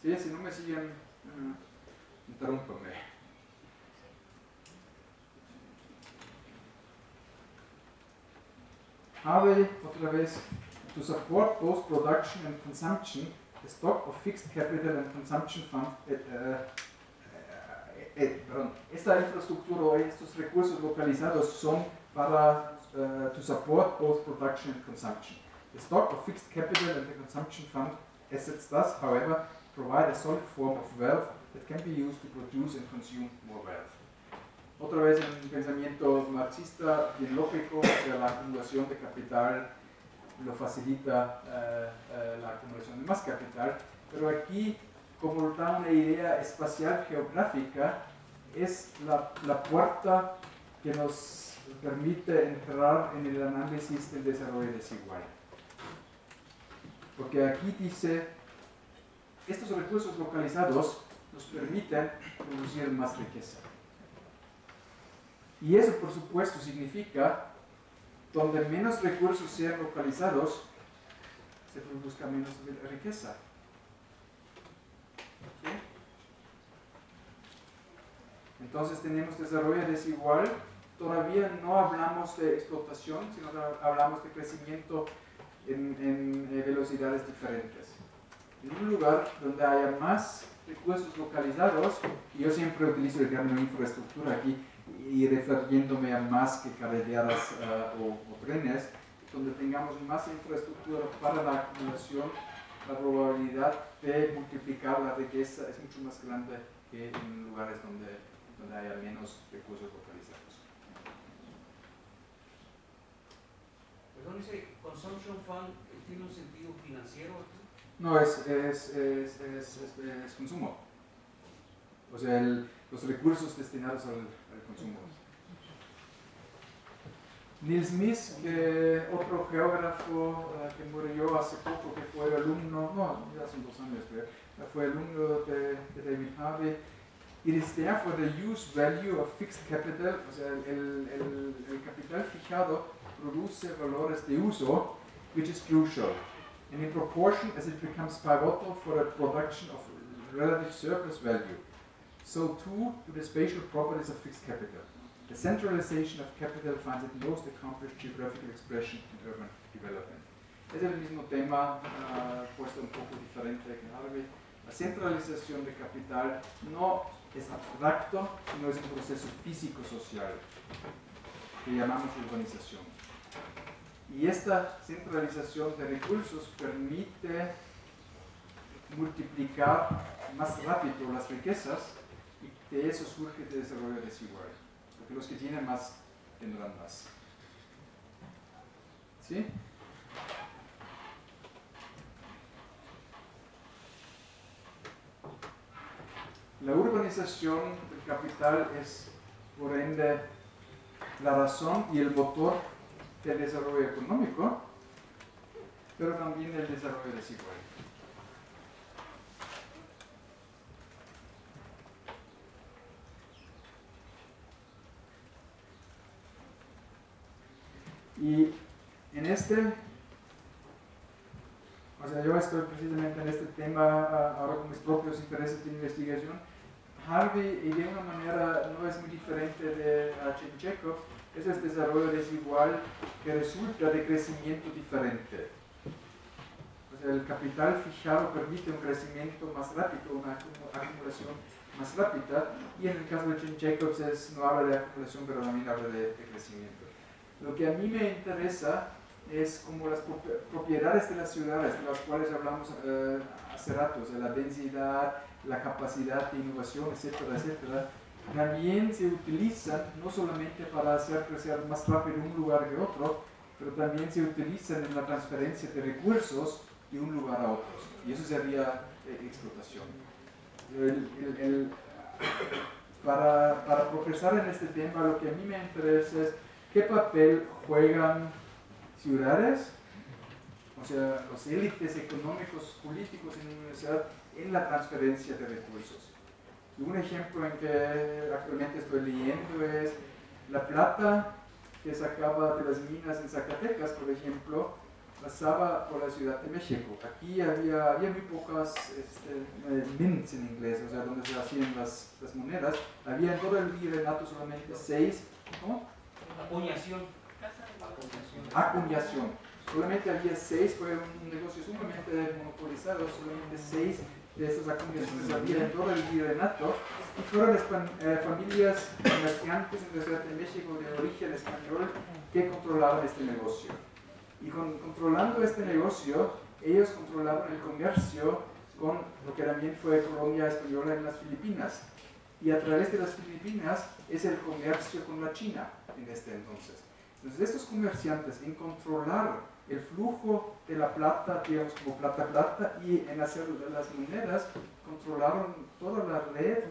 Speaker 1: Sí, si no me siguen, interrúmpame. Harvey, otra vez, to support both production and consumption, the stock of fixed capital and consumption fund, esta infraestructura o estos recursos localizados son para to support both production and consumption. The stock of fixed capital and the consumption fund assets thus, however, provide a solid form of wealth that can be used to produce and consume more wealth. Otra vez en el pensamiento marxista, bien lógico, que la acumulación de capital lo facilita la acumulación de más capital, pero aquí, como da una idea espacial geográfica, es la puerta que nos permite entrar en el análisis del desarrollo desigual. Porque aquí dice, estos recursos localizados nos permiten producir más riqueza. Y eso, por supuesto, significa donde menos recursos sean localizados, se produzca menos riqueza. ¿Sí? Entonces tenemos desarrollo desigual. Todavía no hablamos de explotación, sino hablamos de crecimiento en velocidades diferentes. En un lugar donde haya más recursos localizados, y yo siempre utilizo el término infraestructura aquí, y refiriéndome a más que carreteras o trenes, donde tengamos más infraestructura para la acumulación, la probabilidad de multiplicar la riqueza es mucho más grande que en lugares donde haya menos recursos localizados.
Speaker 8: Perdón, ese consumption fund tiene un sentido financiero aquí.
Speaker 1: No, es consumo. O sea, los recursos destinados al consumo. Niels Mies, otro geógrafo que murió hace poco, que fue alumno, no, ya hace 2 años creo, fue alumno de David Harvey. It is therefore the use value of fixed capital, o sea, el capital fijado produce valores de uso, which is crucial. and in proportion as it becomes pivotal for the production of relative surplus value, so too do the spatial properties of fixed capital. The centralization of capital finds its most accomplished geographical expression in urban development. Es el mismo tema, puesto un poco diferente que Harvey. La centralización de capital no es abstracto, sino es un proceso físico-social que llamamos urbanización. Y esta centralización de recursos permite multiplicar más rápido las riquezas y de eso surge el desarrollo desigual, porque los que tienen más tendrán más. ¿Sí? La urbanización del capital es, por ende, la razón y el motor del desarrollo económico, pero también del desarrollo desigual. Y en yo estoy precisamente en este tema ahora con mis propios intereses de investigación. Harvey, y de una manera no es muy diferente de Chemchenkov, es el desarrollo desigual que resulta de crecimiento diferente. O sea, el capital fijado permite un crecimiento más rápido, una acumulación más rápida, y en el caso de Chemchenkov no habla de acumulación, pero también habla de crecimiento. Lo que a mí me interesa es como las propiedades de las ciudades, de las cuales hablamos hace rato, o sea, la densidad, la capacidad de innovación, etcétera, etcétera, también se utilizan no solamente para hacer crecer más rápido un lugar que otro, pero también se utilizan en la transferencia de recursos de un lugar a otro. Y eso sería explotación. Para progresar en este tema, lo que a mí me interesa es qué papel juegan ciudades, o sea, los élites económicos, políticos en la universidad, en la transferencia de recursos. Y un ejemplo en que actualmente estoy leyendo es la plata que sacaba de las minas en Zacatecas, por ejemplo, pasaba por la Ciudad de México. Aquí había muy pocas mints en inglés, o sea, donde se hacían las monedas. Había en todo el virreinato solamente 6, ¿cómo? Acuñación. Solamente había 6, fue un negocio sumamente monopolizado, solamente 6 de esas acuñaciones había en todo el virreinato, y fueron las familias comerciantes en la Ciudad de México de origen español que controlaban este negocio. Y controlando este negocio, ellos controlaban el comercio con lo que también fue colonia española en las Filipinas. Y a través de las Filipinas es el comercio con la China en este entonces. Entonces estos comerciantes en controlar el flujo de la plata, digamos como plata, y en hacer las monedas, controlaron toda la red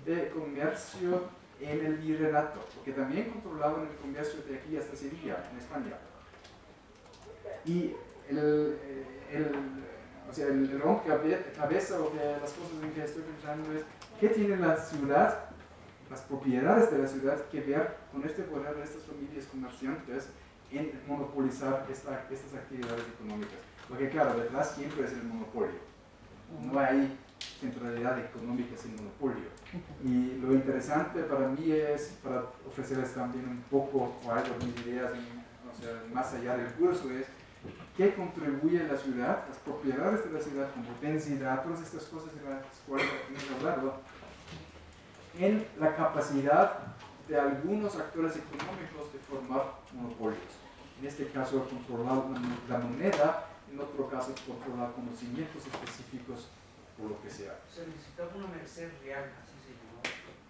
Speaker 1: de comercio en el virreinato, porque también controlaban el comercio de aquí hasta Sevilla, en España. Y el rompecabezas o de las cosas en que estoy pensando es, ¿qué tiene la ciudad, las propiedades de la ciudad, que ver con este poder de estas familias comerciantes en monopolizar estas actividades económicas? Porque claro, detrás siempre es el monopolio. No hay centralidad económica sin monopolio. Y lo interesante para mí es, para ofrecerles también un poco o algo de mis ideas, más allá del curso, es qué contribuye la ciudad, las propiedades de la ciudad, como densidad, todas estas cosas de las cuales hemos hablado, en la capacidad de algunos actores económicos de formar monopolios. En este caso, controlar la moneda, en otro caso, controlar conocimientos específicos o lo que sea.
Speaker 8: Se necesitaba una merced real, así se llamó,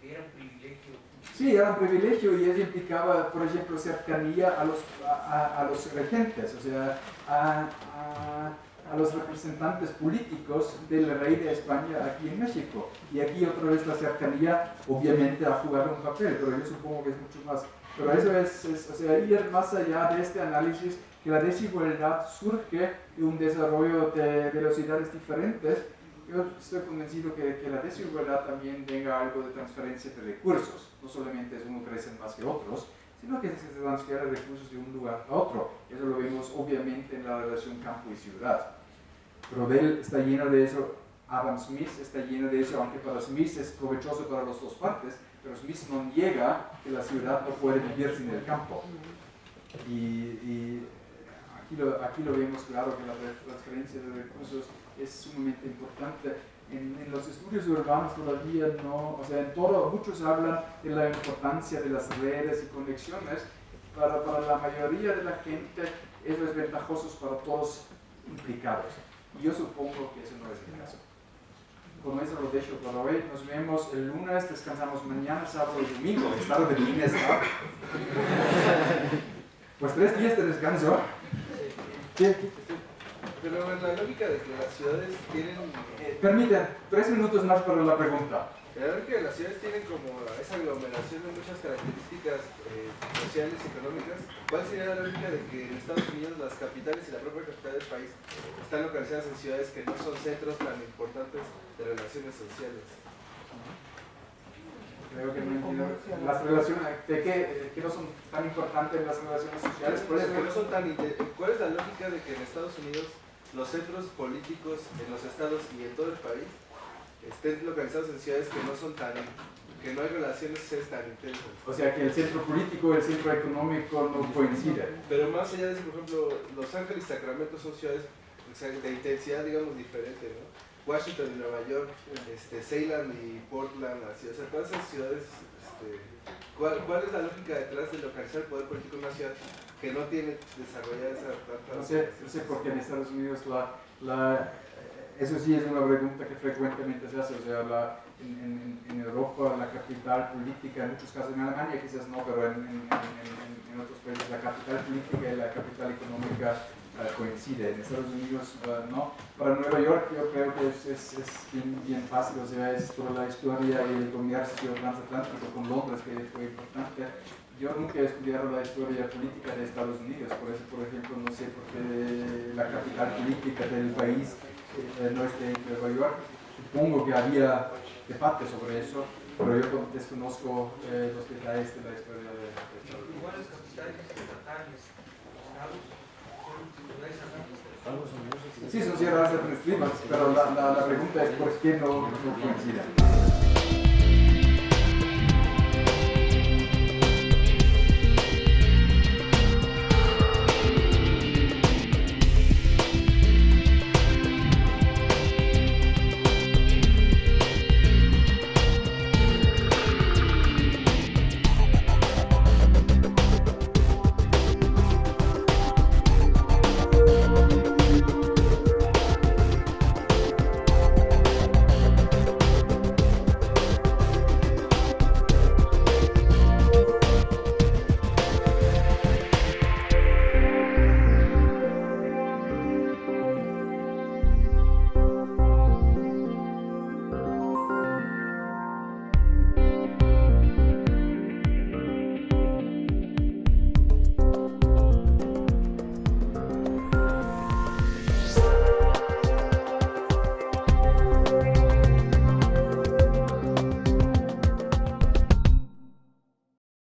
Speaker 8: que era un privilegio.
Speaker 1: Sí, era un privilegio, y eso implicaba, por ejemplo, cercanía a los regentes, o sea, a los representantes políticos del rey de España aquí en México. Y aquí otra vez la cercanía obviamente ha jugado un papel, pero yo supongo que es mucho más. Pero eso es o sea, ir más allá de este análisis, que la desigualdad surge de un desarrollo de velocidades diferentes. Yo estoy convencido que la desigualdad también tenga algo de transferencia de recursos. No solamente es uno crecen más que otros, sino que se transfieren recursos de un lugar a otro. Eso lo vemos obviamente en la relación campo y ciudad. Rodel está lleno de eso, Adam Smith está lleno de eso, aunque para Smith es provechoso para las dos partes, pero Smith no niega que la ciudad no puede vivir sin el campo. Y aquí lo vemos claro, que la transferencia de recursos es sumamente importante. En los estudios urbanos todavía no, o sea, en todo, muchos hablan de la importancia de las redes y conexiones. Para la mayoría de la gente eso es ventajoso para todos implicados. Y yo supongo que eso no es el caso. Con eso lo dejo para hoy. Nos vemos el lunes, descansamos mañana, sábado y domingo. Estado de bienestar. Pues 3 días de descanso. ¿Sí?
Speaker 13: Pero en la lógica de que las ciudades tienen...
Speaker 1: Permiten 3 minutos más para la pregunta.
Speaker 13: La lógica de las ciudades tienen como esa aglomeración de muchas características sociales y económicas. ¿Cuál sería la lógica de que en Estados Unidos las capitales y la propia capital del país están localizadas en ciudades que no son centros tan importantes de relaciones sociales?
Speaker 1: Creo que no entiendo. Las relaciones, ¿de qué no son tan importantes las relaciones sociales?
Speaker 13: ¿Cuál es la lógica de que en Estados Unidos los centros políticos en los estados y en todo el país estén localizados en ciudades que no son tan, que no hay relaciones tan intensas?
Speaker 1: O sea, que el centro político y el centro económico no coinciden.
Speaker 13: Pero más allá de eso, por ejemplo, Los Ángeles y Sacramento son ciudades de intensidad, digamos, diferente, ¿no? Washington y Nueva York, Salem y Portland, así, o sea, todas esas ciudades, ¿cuál es la lógica detrás de localizar el poder político en una ciudad que no tiene desarrollada esa tanta...
Speaker 1: No sé por qué en Estados Unidos eso sí es una pregunta que frecuentemente se hace, o sea, en Europa la capital política, en muchos casos, en Alemania quizás no, pero en otros países la capital política y la capital económica coincide. En Estados Unidos no. Para Nueva York yo creo que es bien fácil, o sea, es toda la historia y el comercio transatlántico con Londres que fue importante. Yo nunca he estudiado la historia política de Estados Unidos, por eso, por ejemplo, no sé por qué la capital política del país no esté en Nueva York. Supongo que había debate sobre eso, pero yo desconozco los detalles de la historia de Estados Unidos.
Speaker 8: Igual las capitales estatales,
Speaker 1: Sí, son ciudades administrativas, pero la pregunta es por qué no coinciden.